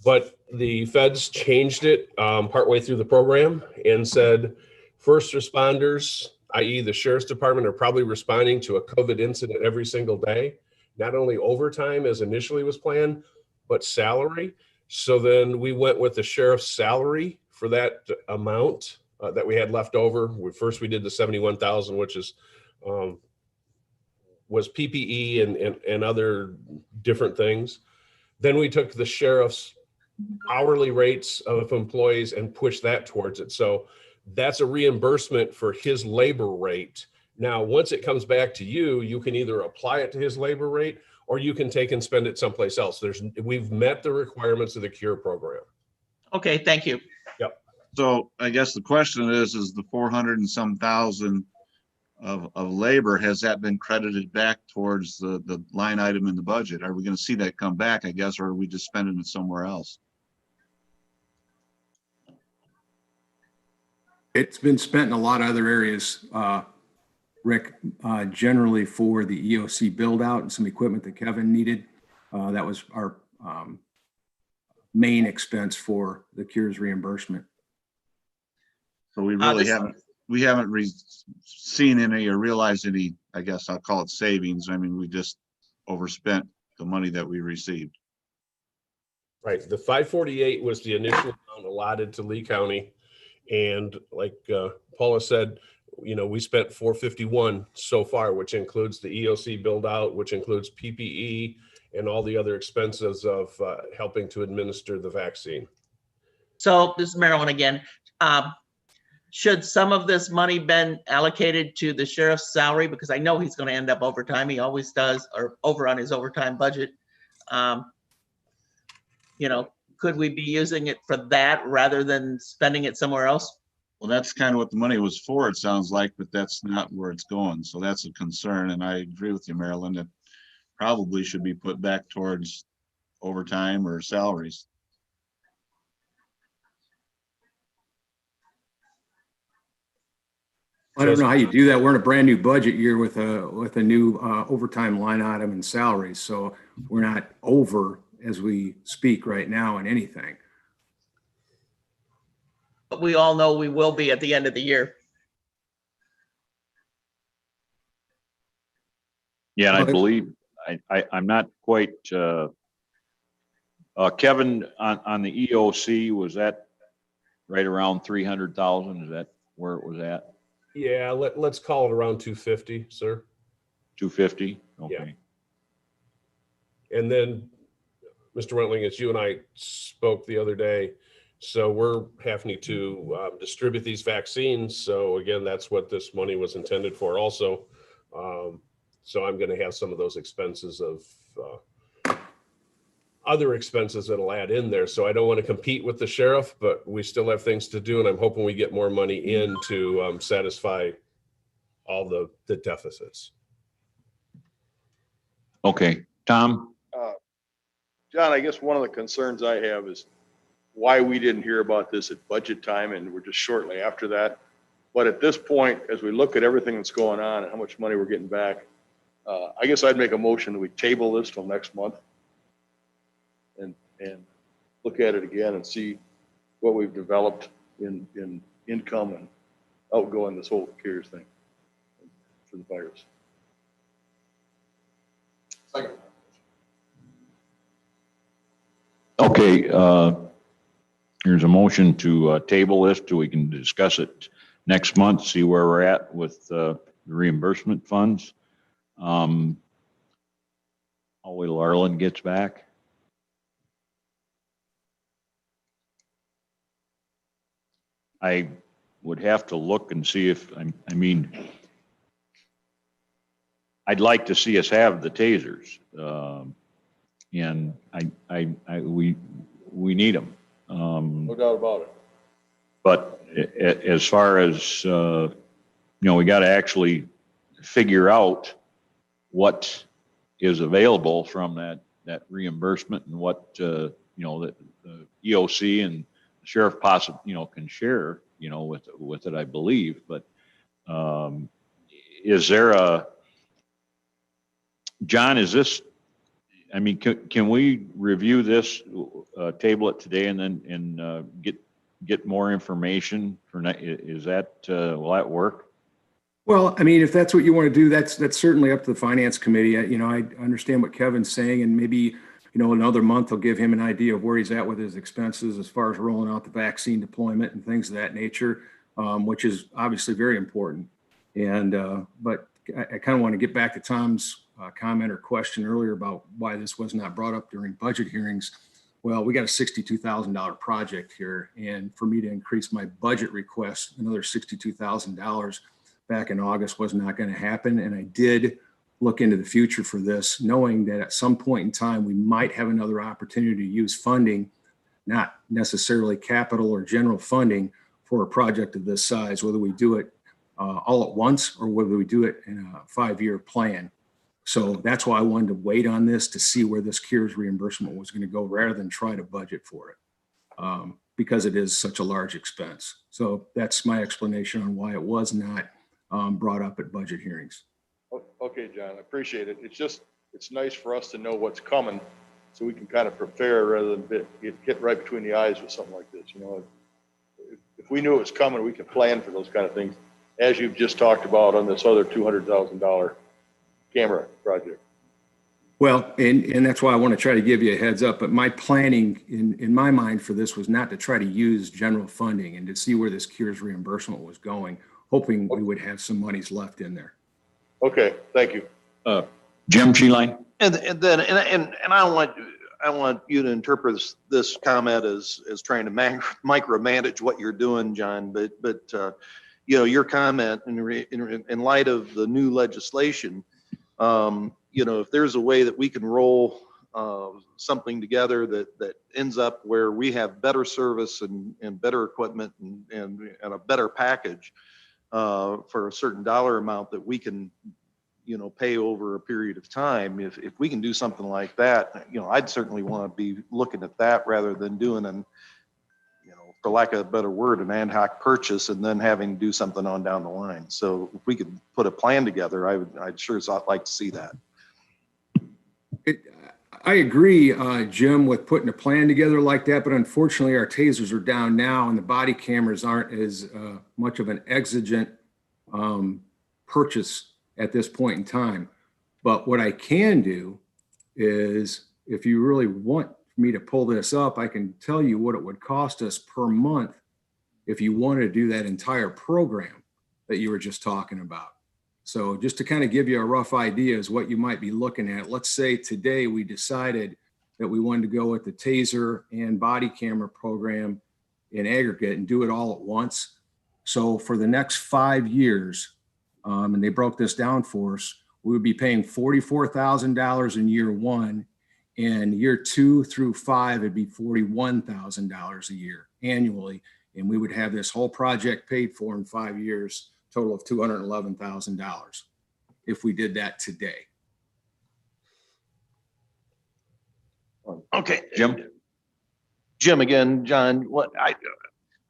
but the feds changed it partway through the program and said first responders, i.e. the sheriff's department, are probably responding to a COVID incident every single day, not only overtime as initially was planned, but salary. So then we went with the sheriff's salary for that amount that we had left over. First we did the 71,000, which is was PPE and other different things. Then we took the sheriff's hourly rates of employees and pushed that towards it. So that's a reimbursement for his labor rate. Now, once it comes back to you, you can either apply it to his labor rate or you can take and spend it someplace else. We've met the requirements of the CURE program. Okay, thank you. Yep. So I guess the question is the 400 and some thousand of labor, has that been credited back towards the line item in the budget? Are we going to see that come back, I guess, or are we just spending it somewhere else? It's been spent in a lot of other areas, Rick, generally for the EOC build out and some equipment that Kevin needed. That was our main expense for the CURES reimbursement. So we really haven't seen any or realized any, I guess I'll call it savings. I mean, we just overspent the money that we received. Right. The 548 was the initial amount allotted to Lee County. And like Paula said, we spent 451 so far, which includes the EOC build out, which includes PPE and all the other expenses of helping to administer the vaccine. So this is Marilyn again. Should some of this money been allocated to the sheriff's salary? Because I know he's going to end up overtime. He always does, or over on his overtime budget. Could we be using it for that rather than spending it somewhere else? Well, that's kind of what the money was for, it sounds like, but that's not where it's going. So that's a concern. And I agree with you, Marilyn, that probably should be put back towards overtime or salaries. I don't know how you do that. We're in a brand new budget year with a new overtime line item and salaries. So we're not over as we speak right now in anything. But we all know we will be at the end of the year. Yeah, and I believe, I'm not quite, Kevin, on the EOC, was that right around 300,000? Is that where it was at? Yeah, let's call it around 250, sir. 250? Okay. Yeah. And then, Mr. Wentling, as you and I spoke the other day, so we're having to distribute these vaccines. So again, that's what this money was intended for also. So I'm going to have some of those expenses of other expenses that'll add in there. So I don't want to compete with the sheriff, but we still have things to do. And I'm hoping we get more money in to satisfy all the deficits. Okay, Tom? John, I guess one of the concerns I have is why we didn't hear about this at budget time, and we're just shortly after that. But at this point, as we look at everything that's going on and how much money we're getting back, I guess I'd make a motion that we table this till next month and look at it again and see what we've developed in income and outgoing this whole CARES thing for the virus. Okay, here's a motion to table this till we can discuss it next month, see where we're at with the reimbursement funds. I'll wait till Arlen gets back. I would have to look and see if, I mean, I'd like to see us have the tasers. And we need them. No doubt about it. But as far as, we got to actually figure out what is available from that reimbursement and what, the EOC and sheriff possibly, can share, with it, I believe, but, is there John, is this, I mean, can we review this, table it today and then, get more information for, is that, will that work? Well, I mean, if that's what you want to do, that's certainly up to the finance committee. I understand what Kevin's saying, and maybe, another month will give him an idea of where he's at with his expenses as far as rolling out the vaccine deployment and things of that nature, which is obviously very important. And, but I kind of want to get back to Tom's comment or question earlier about why this was not brought up during budget hearings. Well, we got a $62,000 project here, and for me to increase my budget request another $62,000 back in August was not going to happen. And I did look into the future for this, knowing that at some point in time, we might have another opportunity to use funding, not necessarily capital or general funding, for a project of this size, whether we do it all at once or whether we do it in a 5-year plan. So that's why I wanted to wait on this to see where this CARES reimbursement was going to go rather than try to budget for it, because it is such a large expense. So that's my explanation on why it was not brought up at budget hearings. Okay, John, I appreciate it. It's nice for us to know what's coming so we can kind of prepare rather than get right between the eyes with something like this. If we knew it was coming, we could plan for those kind of things, as you've just talked about on this other $200,000 camera project. Well, and that's why I want to try to give you a heads up, but my planning in my mind for this was not to try to use general funding and to see where this CARES reimbursement was going, hoping we would have some monies left in there. Okay, thank you. Jim Sheeline? And then I want you to interpret this comment as trying to micromanage what you're doing, John. But your comment in light of the new legislation, if there's a way that we can roll something together that ends up where we have better service and better equipment and a better package for a certain dollar amount that we can pay over a period of time. If we can do something like that, I'd certainly want to be looking at that rather than doing for lack of a better word, an ad hoc purchase and then having to do something on down the line. So if we could put a plan together, I'd sure like to see that. I agree, Jim, with putting a plan together like that, but unfortunately our tasers are down now and the body cameras aren't as much of an exigent purchase at this point in time. But what I can do is, if you really want me to pull this up, I can tell you what it would cost us per month if you wanted to do that entire program that you were just talking about. So just to kind of give you a rough idea is what you might be looking at. Let's say today we decided that we wanted to go with the taser and body camera program in aggregate and do it all at once. So for the next 5 years, and they broke this down for us, we would be paying $44,000 in year 1, and year 2 through 5, it'd be $41,000 a year annually. And we would have this whole project paid for in 5 years, total of $211,000 if we did that today. Okay, Jim again, John,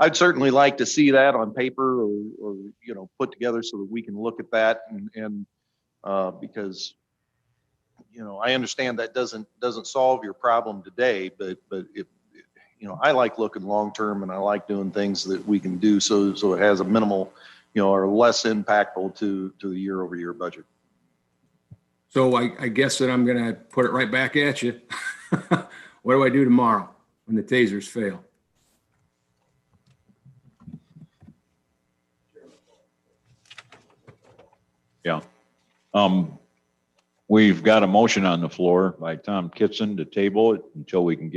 I'd certainly like to see that on paper or put together so that we can look at that and because I understand that doesn't solve your problem today, but it I like looking long term and I like doing things that we can do so it has a minimal or less impactful to the year-over-year budget. So I guess that I'm going to put it right back at you. What do I do tomorrow when the tasers fail? Yeah. We've got a motion on the floor by Tom Kitson to table it until we can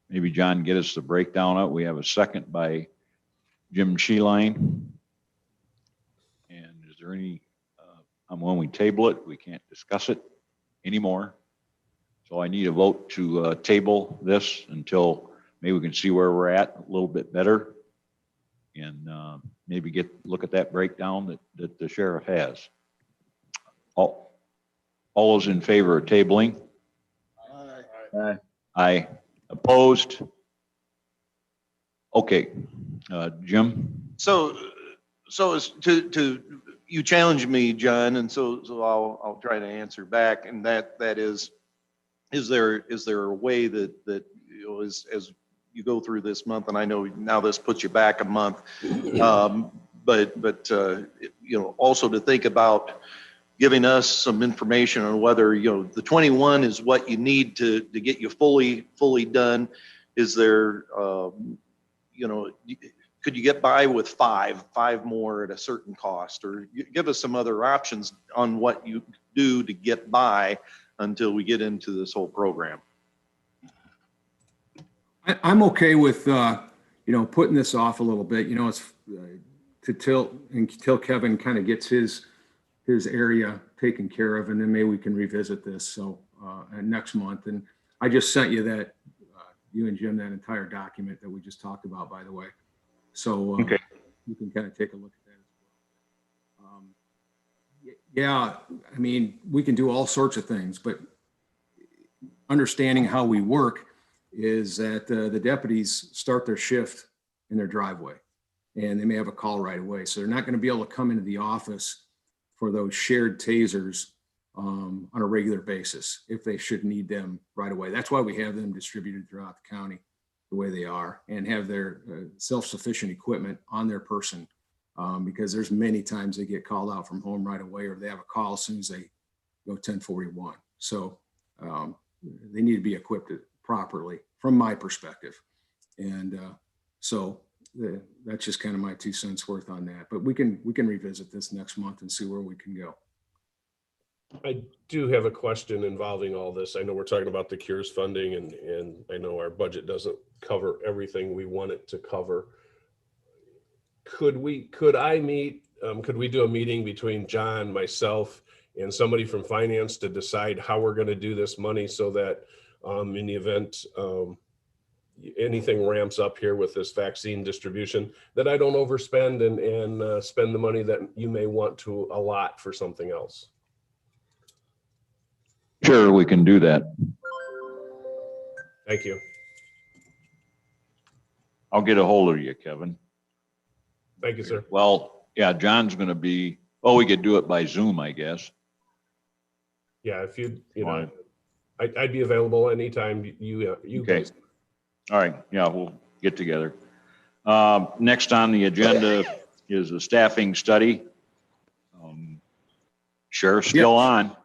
maybe John get us the breakdown of it. We have a second by Jim Sheeline. And is there any, when we table it, we can't discuss it anymore. So I need a vote to table this until maybe we can see where we're at a little bit better and maybe look at that breakdown that the sheriff has. All those in favor of tabling? Aye. Aye. Opposed? Okay, Jim? So as you challenged me, John, and so I'll try to answer back, and that is there a way that you know, as you go through this month, and I know now this puts you back a month, but you know, also to think about giving us some information on whether, you know, the 21 is what you need to get you fully done. Is there, you know, could you get by with five more at a certain cost, or give us some other options on what you do to get by until we get into this whole program? I'm okay with, you know, putting this off a little bit, you know, it's until Kevin kind of gets his area taken care of, and then maybe we can revisit this. So next month. And I just sent you that, you and Jim, that entire document that we just talked about, by the way. So Okay. you can kind of take a look at that as well. Yeah, I mean, we can do all sorts of things, but understanding how we work is that the deputies start their shift in their driveway, and they may have a call right away. So they're not going to be able to come into the office for those shared tasers on a regular basis if they should need them right away. That's why we have them distributed throughout the county the way they are, and have their self-sufficient equipment on their person, because there's many times they get called out from home right away, or they have a call as soon as they go 1041. So they need to be equipped properly from my perspective. And so that's just kind of my 2 cents worth on that. But we can revisit this next month and see where we can go. I do have a question involving all this. I know we're talking about the CURES funding, and I know our budget doesn't cover everything we want it to cover. Could we do a meeting between John, myself, and somebody from finance to decide how we're going to do this money, so that in the event anything ramps up here with this vaccine distribution, that I don't overspend and spend the money that you may want to allot for something else? Sure, we can do that. Thank you. I'll get a hold of you, Kevin. Thank you, sir. Well, yeah, John's going to be, oh, we could do it by Zoom, I guess. Yeah, if you know, I'd be available anytime you Okay. guys. All right, yeah, we'll get together. Next on the agenda is a staffing study. Sheriff's still on.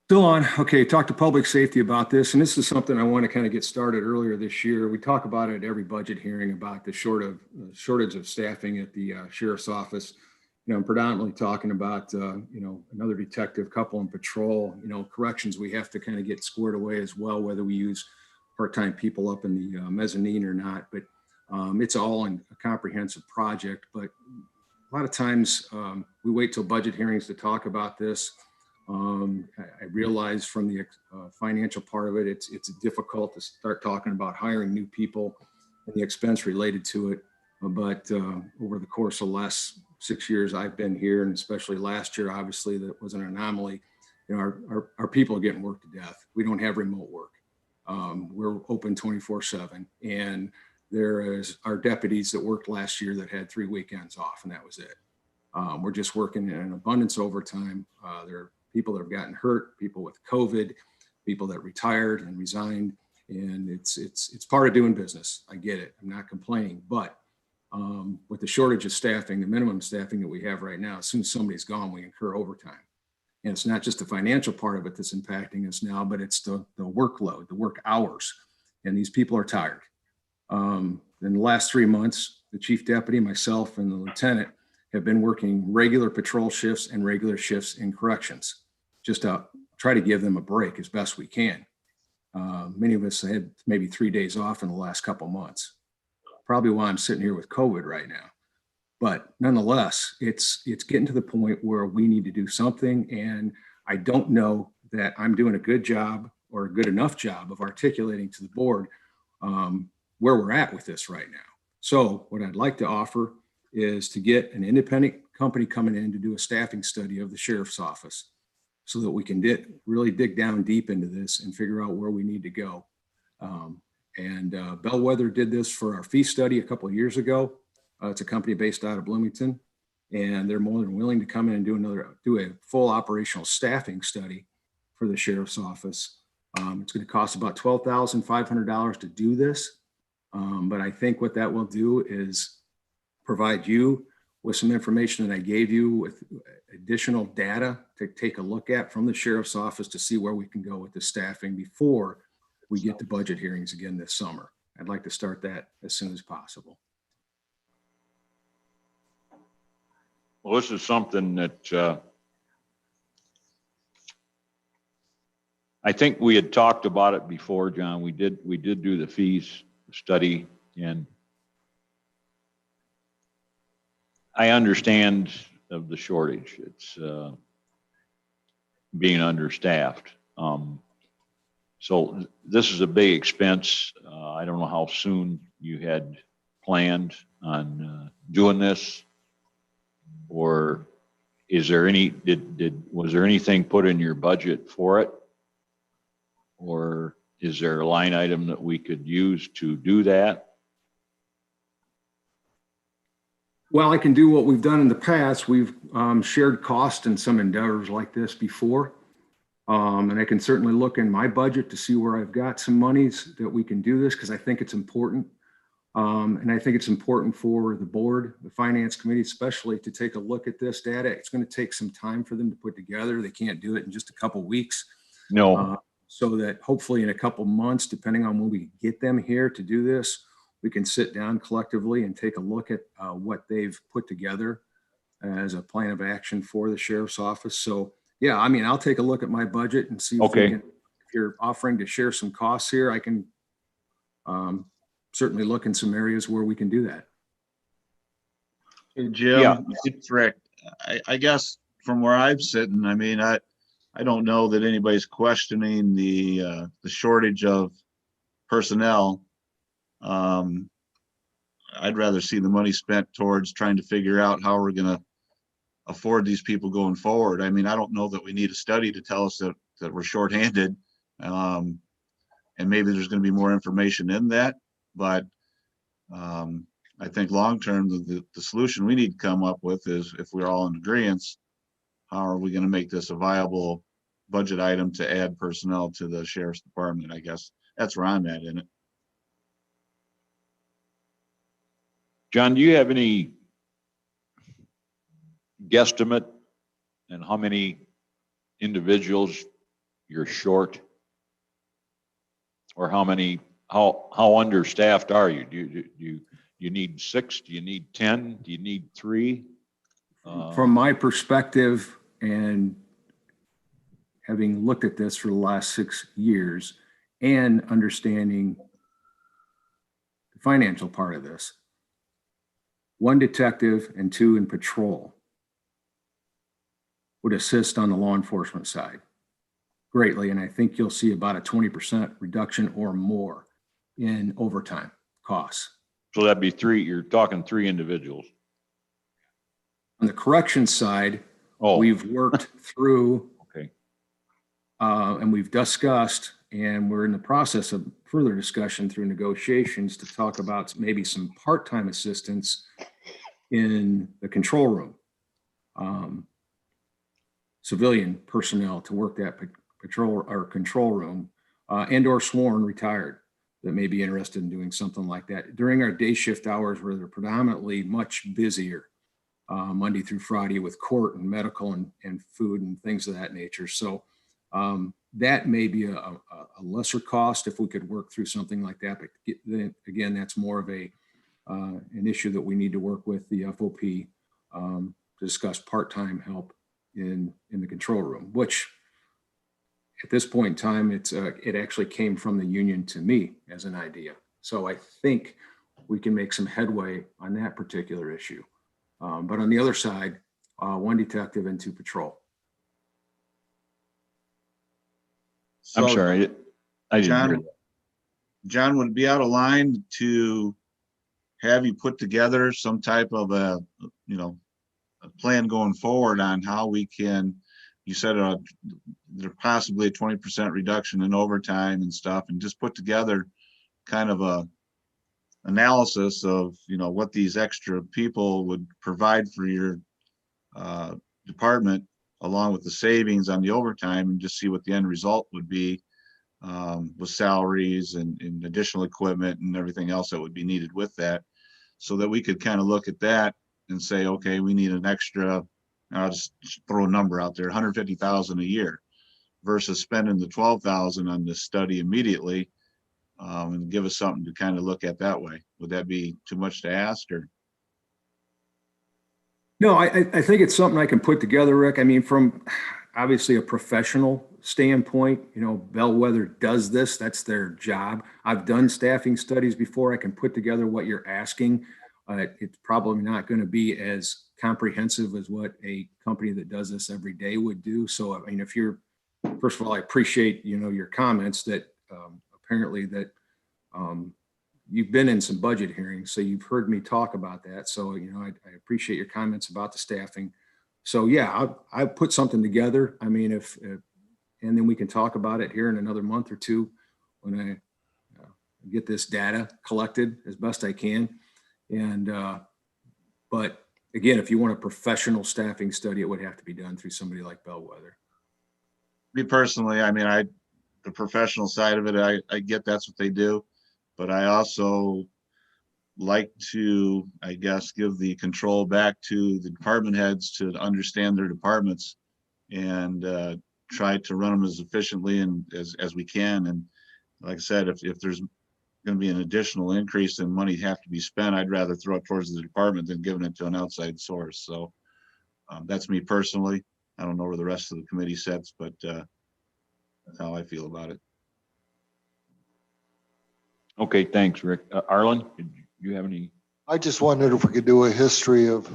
Still on. Okay, talk to public safety about this. And this is something I want to kind of get started earlier this year. We talk about it at every budget hearing about the shortage of staffing at the sheriff's office. You know, I'm predominantly talking about, you know, another detective, couple in patrol, you know, corrections we have to kind of get squared away as well, whether we use part-time people up in the mezzanine or not. But it's all in a comprehensive project. But a lot of times we wait till budget hearings to talk about this. I realize from the financial part of it, it's difficult to start talking about hiring new people and the expense related to it. But over the course of the last 6 years I've been here, and especially last year, obviously that was an anomaly. You know, our people are getting worked to death. We don't have remote work. We're open 24/7, and there is our deputies that worked last year that had 3 weekends off, and that was it. We're just working in an abundance overtime. There are people that have gotten hurt, people with COVID, people that retired and resigned, and it's part of doing business. I get it. I'm not complaining, but with the shortage of staffing, the minimum staffing that we have right now, as soon as somebody's gone, we incur overtime. And it's not just the financial part of it that's impacting us now, but it's the workload, the work hours, and these people are tired. In the last 3 months, the chief deputy, myself, and the lieutenant have been working regular patrol shifts and regular shifts in corrections, just to try to give them a break as best we can. Many of us had maybe 3 days off in the last couple months. Probably why I'm sitting here with COVID right now. But nonetheless, it's getting to the point where we need to do something. And I don't know that I'm doing a good job or a good enough job of articulating to the board where we're at with this right now. So what I'd like to offer is to get an independent company coming in to do a staffing study of the sheriff's office, so that we can really dig down deep into this and figure out where we need to go. And Bellwether did this for our fee study a couple of years ago. It's a company based out of Bloomington, and they're more than willing to come in and do a full operational staffing study for the sheriff's office. It's going to cost about $12,500 to do this. But I think what that will do is provide you with some information that I gave you with additional data to take a look at from the sheriff's office to see where we can go with the staffing before we get to budget hearings again this summer. I'd like to start that as soon as possible. Well, this is something that I think we had talked about it before, John. We did do the fees study, and I understand of the shortage. It's being understaffed. So this is a big expense. I don't know how soon you had planned on doing this, or is there any, was there anything put in your budget for it? Or is there a line item that we could use to do that? Well, I can do what we've done in the past. We've shared cost in some endeavors like this before. And I can certainly look in my budget to see where I've got some monies that we can do this, because I think it's important. And I think it's important for the board, the finance committee, especially, to take a look at this data. It's going to take some time for them to put together. They can't do it in just a couple of weeks. No. So that hopefully in a couple months, depending on when we get them here to do this, we can sit down collectively and take a look at what they've put together as a plan of action for the sheriff's office. So yeah, I mean, I'll take a look at my budget and see if, Okay. if you're offering to share some costs here, I can certainly look in some areas where we can do that. Hey, Jim, Yeah. it's Rick. I guess from where I'm sitting, I mean, I don't know that anybody's questioning the shortage of personnel. I'd rather see the money spent towards trying to figure out how we're going to afford these people going forward. I mean, I don't know that we need a study to tell us that we're shorthanded. And maybe there's going to be more information in that, but I think long-term, the solution we need to come up with is, if we're all in agreement, how are we going to make this a viable budget item to add personnel to the sheriff's department? I guess that's where I'm at in it. John, do you have any guesstimate and how many individuals you're short? Or how understaffed are you? Do you need 6? Do you need 10? Do you need 3? From my perspective, and having looked at this for the last 6 years and understanding the financial part of this, 1 detective and 2 in patrol would assist on the law enforcement side greatly. And I think you'll see about a 20% reduction or more in overtime costs. So that'd be 3, you're talking 3 individuals. On the corrections side, Oh, we've worked through okay. And we've discussed, and we're in the process of further discussion through negotiations to talk about maybe some part-time assistance in the control room. Civilian personnel to work that patrol or control room, and or sworn retired that may be interested in doing something like that during our day shift hours, where they're predominantly much busier Monday through Friday with court and medical and food and things of that nature. So that may be a lesser cost if we could work through something like that. But then again, that's more of an issue that we need to work with the FOP to discuss part-time help in the control room, which at this point in time, it actually came from the union to me as an idea. So I think we can make some headway on that particular issue. But on the other side, 1 detective and 2 patrol. So, I'm sorry, I didn't hear that. John, would it be out of line to have you put together some type of a plan going forward on how we can, you said there's possibly a 20% reduction in overtime and stuff, and just put together kind of a analysis of, what these extra people would provide for your department, along with the savings on the overtime, and just see what the end result would be with salaries and additional equipment and everything else that would be needed with that, so that we could kind of look at that and say, okay, we need an extra, I'll just throw a number out there, 150,000 a year versus spending the 12,000 on this study immediately, and give us something to kind of look at that way. Would that be too much to ask, or? No, I think it's something I can put together, Rick. I mean, from obviously a professional standpoint, Bellwether does this, that's their job. I've done staffing studies before. I can put together what you're asking. It's probably not going to be as comprehensive as what a company that does this every day would do. So, I mean, first of all, I appreciate, your comments that apparently that you've been in some budget hearings, so you've heard me talk about that. So, I appreciate your comments about the staffing. So yeah, I'll put something together. I mean, and then we can talk about it here in another month or two when I get this data collected as best I can. And, but again, if you want a professional staffing study, it would have to be done through somebody like Bellwether. Me personally, I mean, the professional side of it, I get that's what they do, but I also like to, I guess, give the control back to the department heads to understand their departments and try to run them as efficiently and as we can. And like I said, if there's going to be an additional increase in money have to be spent, I'd rather throw it towards the department than giving it to an outside source. So that's me personally. I don't know where the rest of the committee sits, but that's how I feel about it. Okay, thanks, Rick. Arlen, did you have any? I just wondered if we could do a history of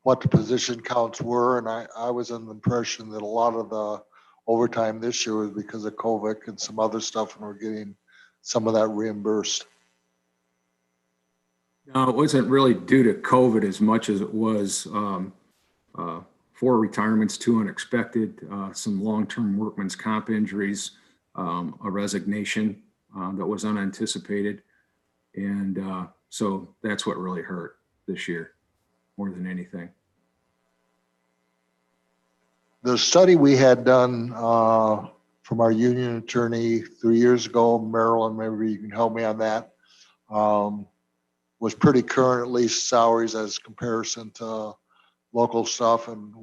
what the position counts were, and I was under the impression that a lot of the overtime this year was because of COVID and some other stuff, and we're getting some of that reimbursed. No, it wasn't really due to COVID as much as it was 4 retirements, 2 unexpected, some long-term workman's comp injuries, a resignation that was unanticipated. And so that's what really hurt this year more than anything. The study we had done from our union attorney 3 years ago, Marilyn, maybe you can help me on that, was pretty current, at least salaries as comparison to local stuff. And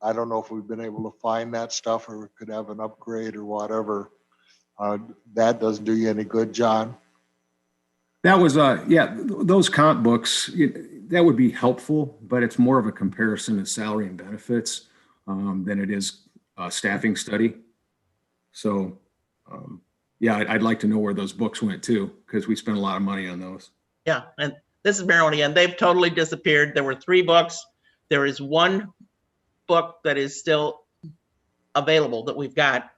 I don't know if we've been able to find that stuff or we could have an upgrade or whatever. That doesn't do you any good, John? That was, yeah, those comp books, that would be helpful, but it's more of a comparison of salary and benefits than it is a staffing study. So, yeah, I'd like to know where those books went to, because we spent a lot of money on those. Yeah, and this is Marilyn again. They've totally disappeared. There were 3 books. There is 1 book that is still available that we've got.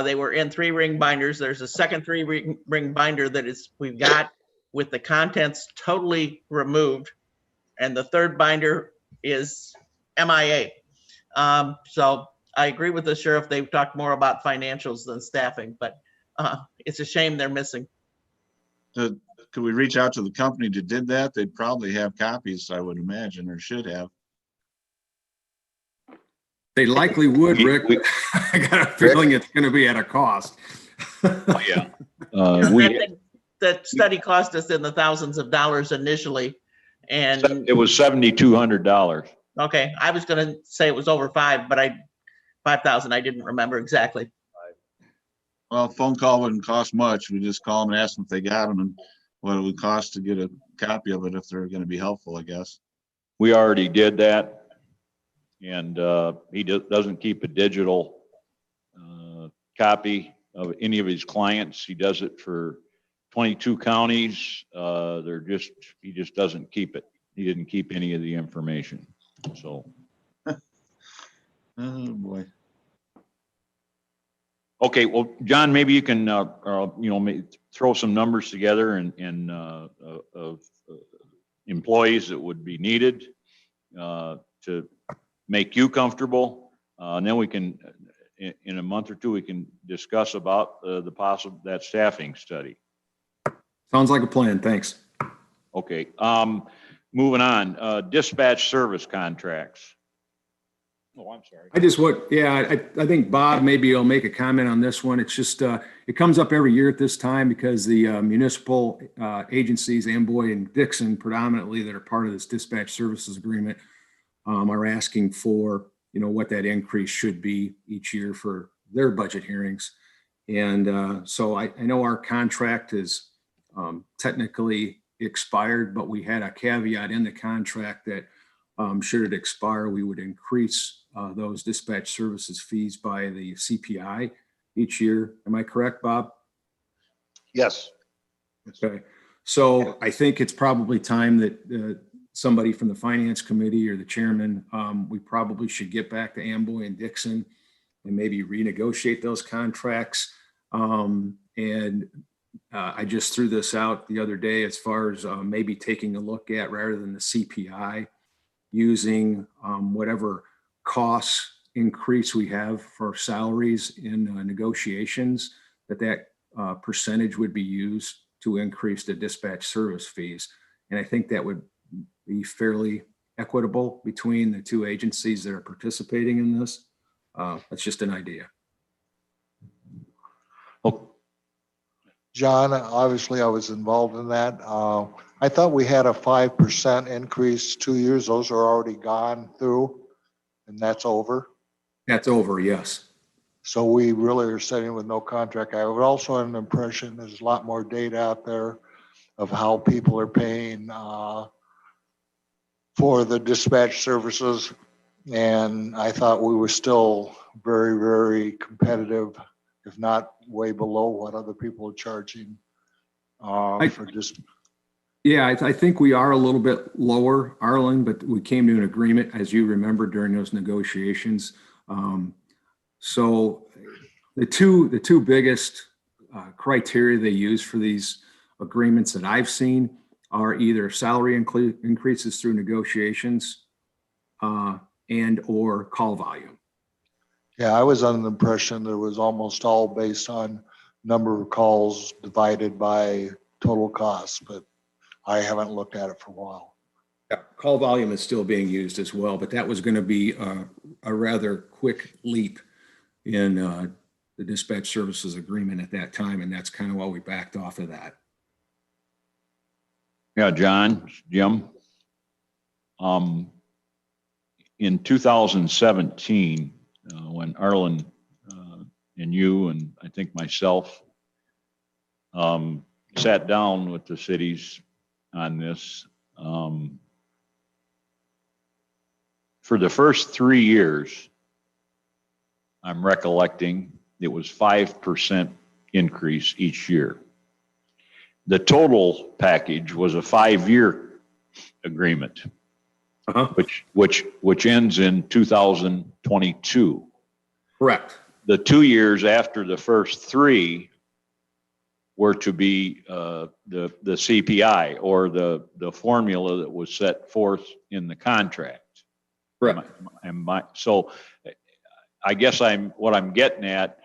They were in 3-ring binders. There's a second 3-ring binder that we've got with the contents totally removed. And the 3rd binder is MIA. So I agree with the sheriff. They've talked more about financials than staffing, but it's a shame they're missing. Could we reach out to the company that did that? They'd probably have copies, I would imagine, or should have. They likely would, Rick. I got a feeling it's going to be at a cost. Oh, yeah. That study cost us in the thousands of dollars initially. And it was $7,200. Okay, I was going to say it was over 5, but 5,000. I didn't remember exactly. Well, phone call wouldn't cost much. We just call them and ask them if they got them and what it would cost to get a copy of it if they're going to be helpful, I guess. We already did that. And he doesn't keep a digital copy of any of his clients. He does it for 22 counties. He just doesn't keep it. He didn't keep any of the information. So. Oh boy. Okay, well, John, maybe you can, throw some numbers together and of employees that would be needed to make you comfortable. And then we can, in a month or two, we can discuss about that staffing study. Sounds like a plan. Thanks. Okay, moving on, dispatch service contracts. Oh, I'm sorry. I think Bob, maybe he'll make a comment on this one. It's just, it comes up every year at this time because the municipal agencies, Amboy and Dixon predominantly, that are part of this dispatch services agreement, are asking for, what that increase should be each year for their budget hearings. And so I know our contract is technically expired, but we had a caveat in the contract that should it expire, we would increase those dispatch services fees by the CPI each year. Am I correct, Bob? Yes. Okay. So I think it's probably time that somebody from the finance committee or the chairman, we probably should get back to Amboy and Dixon and maybe renegotiate those contracts. I just threw this out the other day as far as maybe taking a look at, rather than the CPI, using whatever costs increase we have for salaries in negotiations, that percentage would be used to increase the dispatch service fees. And I think that would be fairly equitable between the two agencies that are participating in this. That's just an idea. John, obviously I was involved in that. I thought we had a 5% increase 2 years. Those are already gone through and that's over. That's over, yes. So we really are sitting with no contract. I would also have an impression there's a lot more data out there of how people are paying for the dispatch services. And I thought we were still very, very competitive, if not way below what other people are charging for just. Yeah, I think we are a little bit lower, Arlen, but we came to an agreement, as you remember, during those negotiations. So the two biggest criteria they use for these agreements that I've seen are either salary increases through negotiations and or call volume. Yeah, I was under the impression that it was almost all based on number of calls divided by total costs, but I haven't looked at it for a while. Yeah, call volume is still being used as well, but that was going to be a rather quick leap in the dispatch services agreement at that time, and that's kind of why we backed off of that. Yeah, John, Jim. In 2017, when Arlen and you and I think myself sat down with the cities on this, for the first 3 years, I'm recollecting it was 5% increase each year. The total package was a 5-year agreement, which ends in 2022. Correct. The 2 years after the first 3 were to be the CPI or the formula that was set forth in the contract. Correct. So I guess what I'm getting at,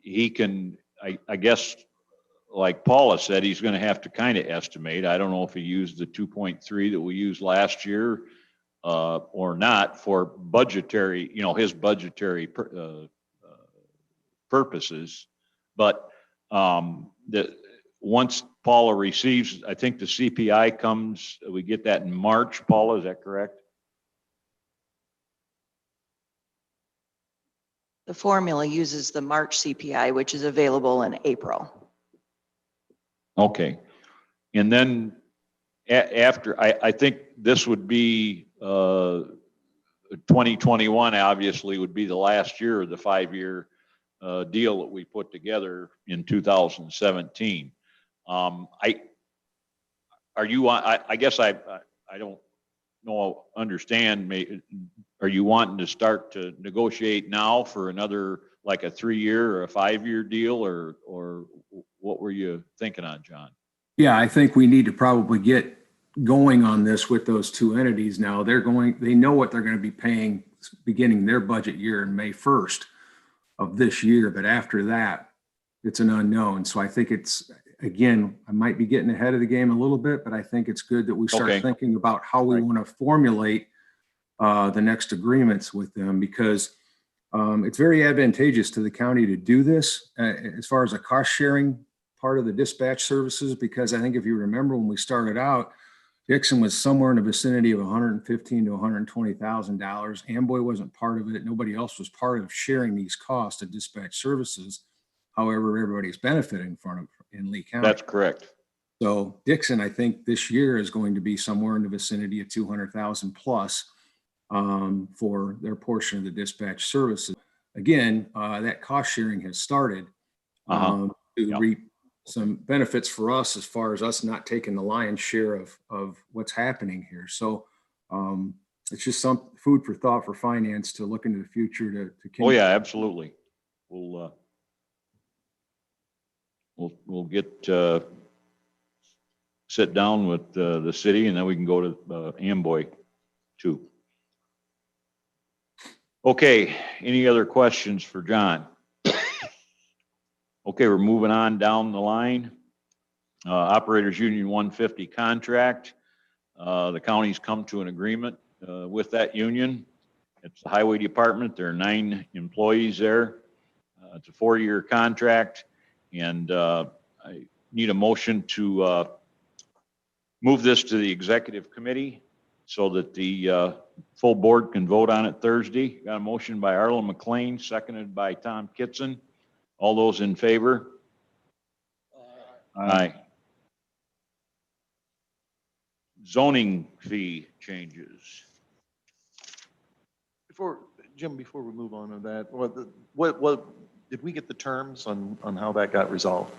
he can, I guess, like Paula said, he's going to have to kind of estimate. I don't know if he used the 2.3 that we used last year or not for budgetary, his budgetary purposes. But once Paula receives, I think the CPI comes, we get that in March. Paula, is that correct? The formula uses the March CPI, which is available in April. Okay. And then after, I think this would be 2021, obviously, would be the last year of the 5-year deal that we put together in 2017. I guess I don't know, understand, are you wanting to start to negotiate now for another, like a 3-year or a 5-year deal, or what were you thinking on, John? Yeah, I think we need to probably get going on this with those two entities now. They know what they're going to be paying beginning their budget year in May 1st of this year, but after that, it's an unknown. So I think again, I might be getting ahead of the game a little bit, but I think it's good that we start Okay. thinking about how we want to formulate the next agreements with them, because it's very advantageous to the county to do this as far as a cost sharing part of the dispatch services, because I think if you remember when we started out, Dixon was somewhere in the vicinity of $115,000 to $120,000. Amboy wasn't part of it. Nobody else was part of sharing these costs of dispatch services. However, everybody's benefiting from it in Lee County. That's correct. So Dixon, I think this year is going to be somewhere in the vicinity of 200,000 plus for their portion of the dispatch services. Again, that cost sharing has started to Yep. reap some benefits for us as far as us not taking the lion's share of what's happening here. So it's just some food for thought for finance to look into the future to Oh, yeah, absolutely. We'll get, sit down with the city, and then we can go to Amboy too. Okay, any other questions for John? Okay, we're moving on down the line. Operators Union 150 contract. The county's come to an agreement with that union. It's the highway department. There are 9 employees there. It's a 4-year contract, and I need a motion to move this to the executive committee so that the full board can vote on it Thursday. Got a motion by Arlen McLean, seconded by Tom Kitson. All those in favor? Aye. Zoning fee changes. Jim, before we move on to that, what did we get the terms on how that got resolved?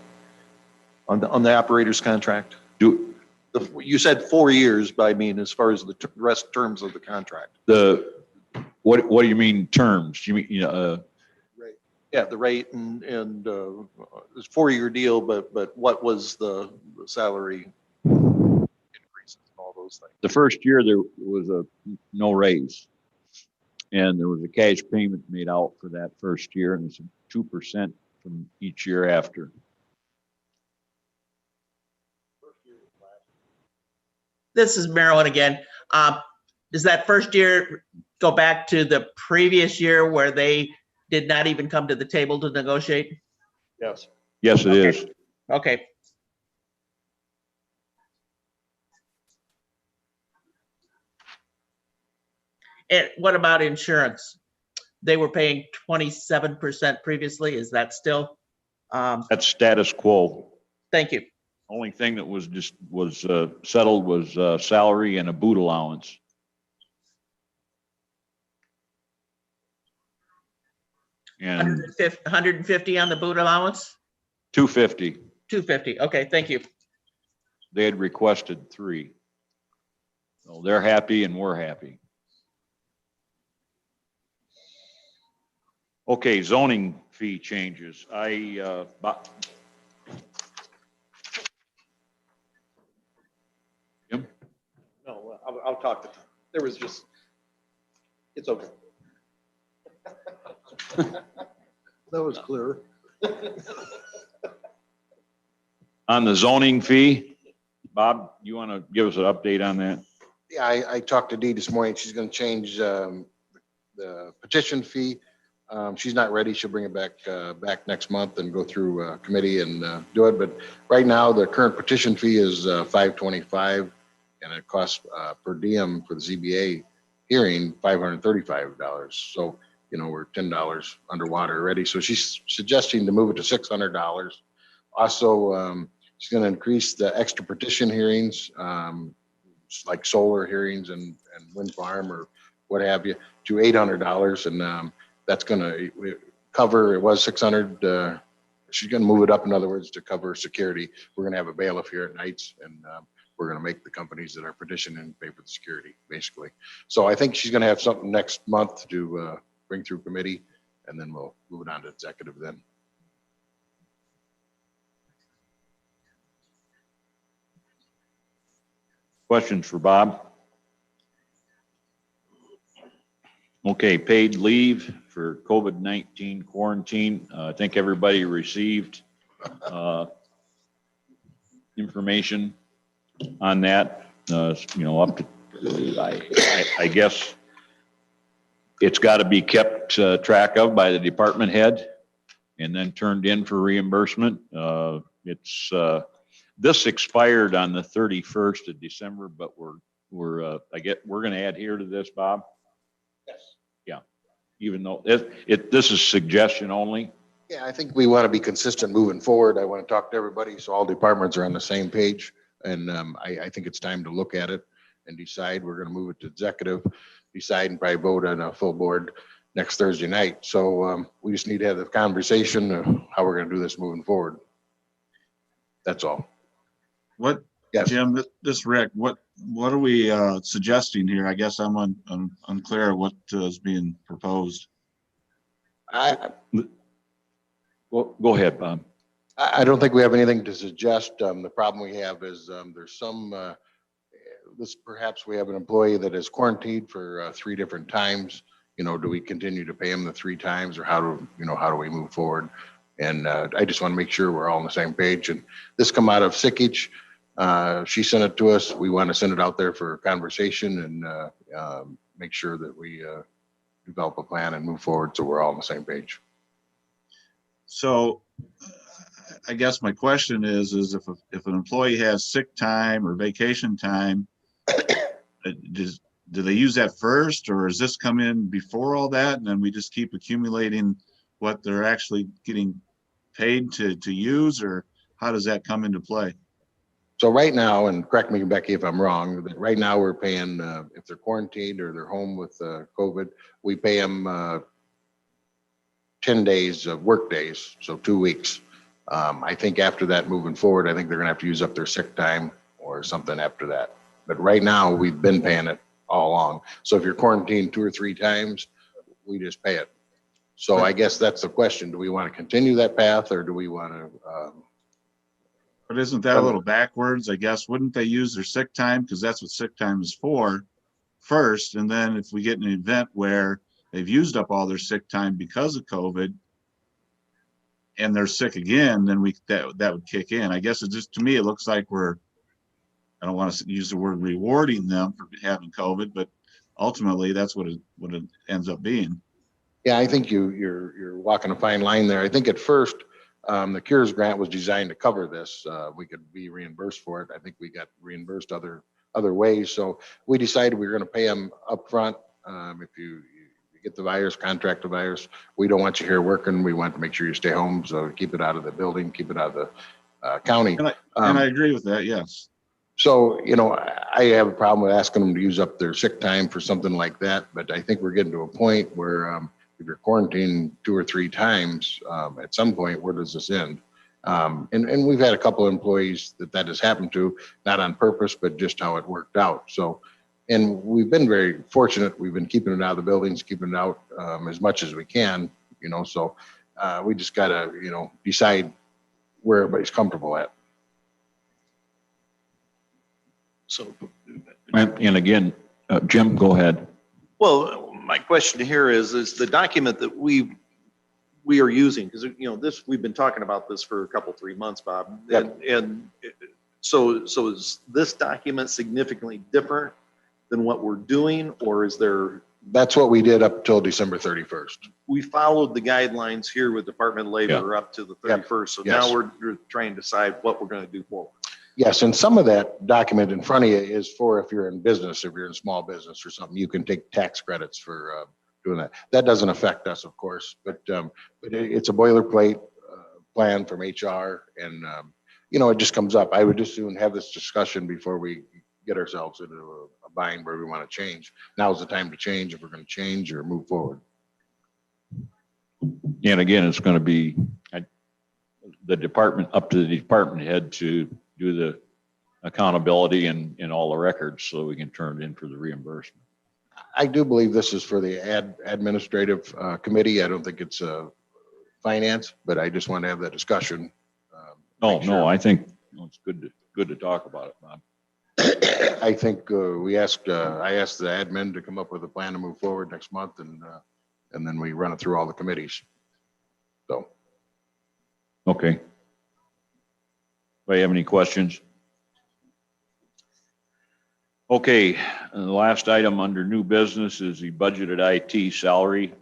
On the operator's contract? You said 4 years, but I mean, as far as the rest terms of the contract. What do you mean terms? You mean, Yeah, the rate and it's 4-year deal, but what was the salary increases and all those things? the first year there was no raise. And there was a cash payment made out for that first year, and it's 2% from each year after. This is Marilyn again. Does that first year go back to the previous year where they did not even come to the table to negotiate? Yes. Yes, it is. Okay. And what about insurance? They were paying 27% previously. Is that still? That's status quo. Thank you. Only thing that was settled was salary and a boot allowance. And 150 on the boot allowance? 250. 250. Okay, thank you. They had requested 3. So they're happy and we're happy. Okay, zoning fee changes. Jim? No, I'll talk to Tom. There was just, it's okay. That was clear. On the zoning fee, Bob, you want to give us an update on that? Yeah, I talked to Dee this morning. She's going to change the petition fee. She's not ready. She'll bring it back next month and go through committee and do it. But right now, the current petition fee is $525, and it costs per diem for the ZBA hearing $535. So, you know, we're $10 underwater already. So she's suggesting to move it to $600. Also, she's going to increase the extra petition hearings, like solar hearings and wind farm or what have you, to $800. And that's going to cover, it was 600. She's going to move it up, in other words, to cover security. We're going to have a bailiff here at nights, and we're going to make the companies that are petitioning pay for the security, basically. So I think she's going to have something next month to bring through committee, and then we'll move it on to executive then. Questions for Bob? Okay, paid leave for COVID-19 quarantine. I think everybody received information on that, you know, up to, I guess it's got to be kept track of by the department head and then turned in for reimbursement. This expired on the 31st of December, but we're going to adhere to this, Bob. Yes. Yeah. Even though this is suggestion only. Yeah, I think we want to be consistent moving forward. I want to talk to everybody so all departments are on the same page. And I think it's time to look at it and decide. We're going to move it to executive, decide and probably vote on a full board next Thursday night. So we just need to have the conversation of how we're going to do this moving forward. That's all. What, Yes. Jim, this Rick, what are we suggesting here? I guess I'm unclear what is being proposed. Well, go ahead, Bob. I don't think we have anything to suggest. The problem we have is there's some, perhaps we have an employee that is quarantined for 3 different times. You know, do we continue to pay him the 3 times or how do we move forward? And I just want to make sure we're all on the same page. And this come out of Sickage. She sent it to us. We want to send it out there for conversation and make sure that we develop a plan and move forward so we're all on the same page. So I guess my question is if an employee has sick time or vacation time, do they use that first, or does this come in before all that? And then we just keep accumulating what they're actually getting paid to use, or how does that come into play? So right now, and correct me, Becky, if I'm wrong, but right now we're paying, if they're quarantined or they're home with COVID, we pay them 10 days of work days, so 2 weeks. I think after that, moving forward, I think they're gonna have to use up their sick time or something after that. But right now, we've been paying it all along. So if you're quarantined 2 or 3 times, we just pay it. So I guess that's the question. Do we want to continue that path or do we want to? But isn't that a little backwards? I guess, wouldn't they use their sick time? Because that's what sick time is for first. And then if we get an event where they've used up all their sick time because of COVID and they're sick again, then that would kick in. I guess it just, to me, it looks like I don't want to use the word rewarding them for having COVID, but ultimately that's what it ends up being. Yeah, I think you're walking a fine line there. I think at first, the CURES grant was designed to cover this. We could be reimbursed for it. I think we got reimbursed other ways. So we decided we were going to pay them upfront. If you get the virus, contract the virus, we don't want you here working. We want to make sure you stay home. So keep it out of the building, keep it out of the county. And I agree with that. Yes. So, you know, I have a problem with asking them to use up their sick time for something like that. But I think we're getting to a point where if you're quarantined 2 or 3 times, at some point, where does this end? And we've had a couple of employees that has happened to, not on purpose, but just how it worked out. So, and we've been very fortunate. We've been keeping it out of the buildings, keeping it out as much as we can, you know, so we just got to, you know, decide where everybody's comfortable at. So, And again, Jim, go ahead. well, my question here is the document that we are using, because, you know, we've been talking about this for a couple, 3 months, Bob. Yep. And so is this document significantly different than what we're doing, or is there? That's what we did up till December 31st. We followed the guidelines here with Department of Labor up to the 31st. So Yes. now we're trying to decide what we're going to do forward. Yes, and some of that document in front of you is for if you're in business, if you're in small business or something, you can take tax credits for doing that. That doesn't affect us, of course, but it's a boilerplate plan from HR, and you know, it just comes up. I would just soon have this discussion before we get ourselves into a bind where we want to change. Now's the time to change if we're going to change or move forward. And again, it's going to be the department, up to the department head to do the accountability and all the records so we can turn it in for the reimbursement. I do believe this is for the administrative committee. I don't think it's finance, but I just want to have that discussion. No, I think it's good to talk about it, Bob. I think I asked the admin to come up with a plan to move forward next month, and then we run it through all the committees. So. Okay. Do you have any questions? Okay, and the last item under new business is the budgeted IT salary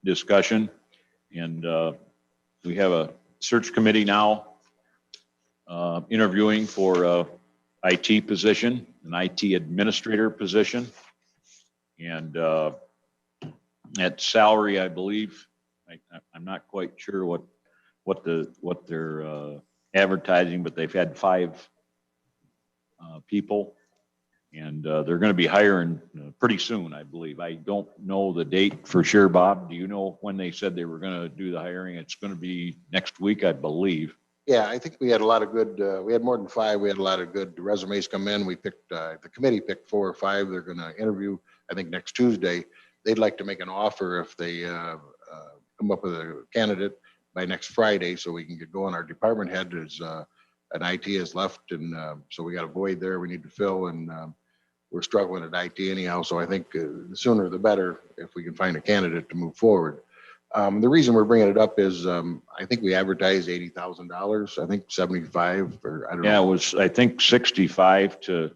discussion. And we have a search committee now interviewing for a IT position, an IT administrator position. And at salary, I believe, I'm not quite sure what they're advertising, but they've had 5 people. And they're going to be hiring pretty soon, I believe. I don't know the date for sure. Bob, do you know when they said they were going to do the hiring? It's going to be next week, I believe. Yeah, I think we had a lot of good, we had more than 5. We had a lot of good resumes come in. We picked, the committee picked 4 or 5. They're going to interview, I think, next Tuesday. They'd like to make an offer if they come up with a candidate by next Friday so we can get going. Our department head is, an IT has left, and so we got a void there we need to fill, and we're struggling at IT anyhow. So I think the sooner the better if we can find a candidate to move forward. The reason we're bringing it up is I think we advertised $80,000. I think 75, or I don't know. Yeah, it was, I think 65 to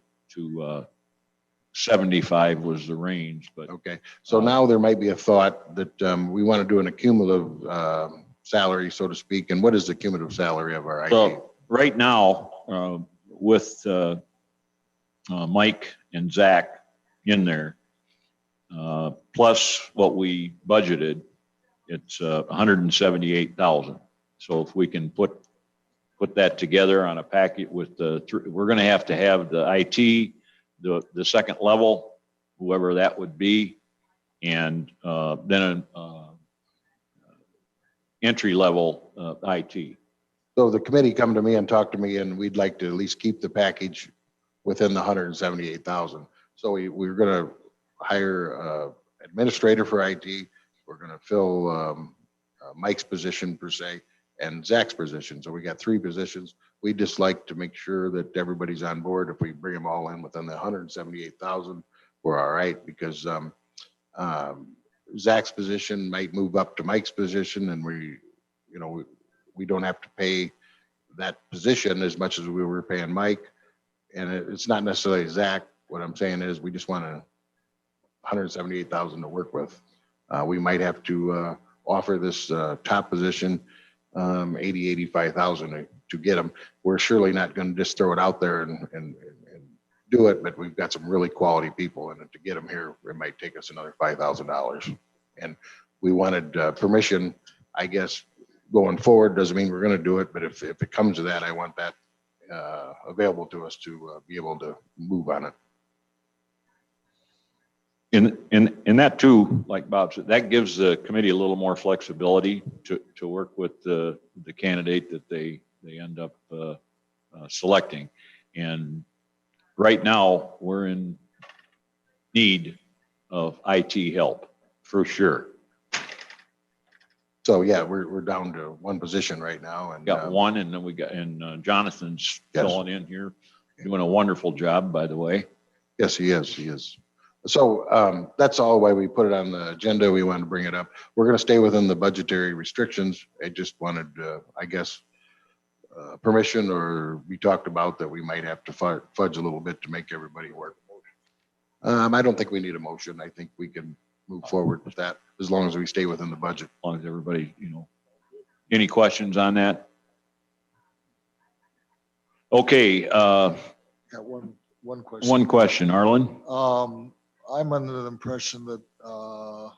75 was the range, but Okay, so now there might be a thought that we want to do an accumulative salary, so to speak. And what is the cumulative salary of our IT? so right now, with Mike and Zach in there, plus what we budgeted, it's 178,000. So if we can put that together on a packet with we're going to have the IT, the second level, whoever that would be, and then an entry level IT. So the committee come to me and talk to me, and we'd like to at least keep the package within the 178,000. So we're going to hire administrator for IT. We're going to fill Mike's position per se and Zach's position. So we got 3 positions. We just like to make sure that everybody's on board. If we bring them all in within the 178,000, we're all right, because Zach's position might move up to Mike's position, and we don't have to pay that position as much as we were paying Mike. And it's not necessarily Zach. What I'm saying is we just want 178,000 to work with. We might have to offer this top position 85,000 to get them. We're surely not going to just throw it out there and do it, but we've got some really quality people, and to get them here, it might take us another $5,000. And we wanted permission, I guess, going forward. Doesn't mean we're going to do it, but if it comes to that, I want that available to us to be able to move on it. In that too, like Bob said, that gives the committee a little more flexibility to work with the candidate that they end up selecting. And right now, we're in need of IT help for sure. So yeah, we're down to 1 position right now, and Got 1, and then we got, and Jonathan's filling in here, doing a wonderful job, by the way. Yes, he is. So that's all why we put it on the agenda. We wanted to bring it up. We're going to stay within the budgetary restrictions. I just wanted, I guess, permission, or we talked about that we might have to fudge a little bit to make everybody work. I don't think we need a motion. I think we can move forward with that as long as we stay within the budget. As long as everybody, any questions on that? Okay, Got one question. one question, Arlen. I'm under the impression that, what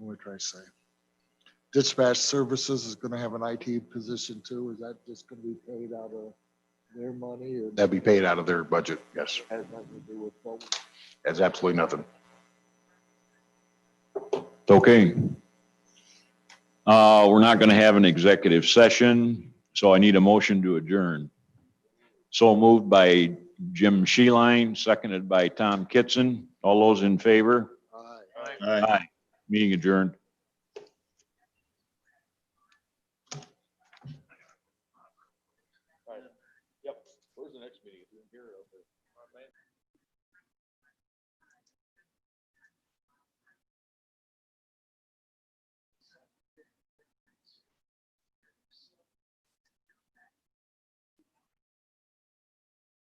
would I say? Dispatch Services is going to have an IT position too. Is that just going to be paid out of their money, or That'd be paid out of their budget. Yes, has nothing to do with what? has absolutely nothing. Okay. We're not going to have an executive session, so I need a motion to adjourn. So moved by Jim Sheeline, seconded by Tom Kitson. All those in favor? Aye. Meeting adjourned. Yep. Where's the next meeting? Here.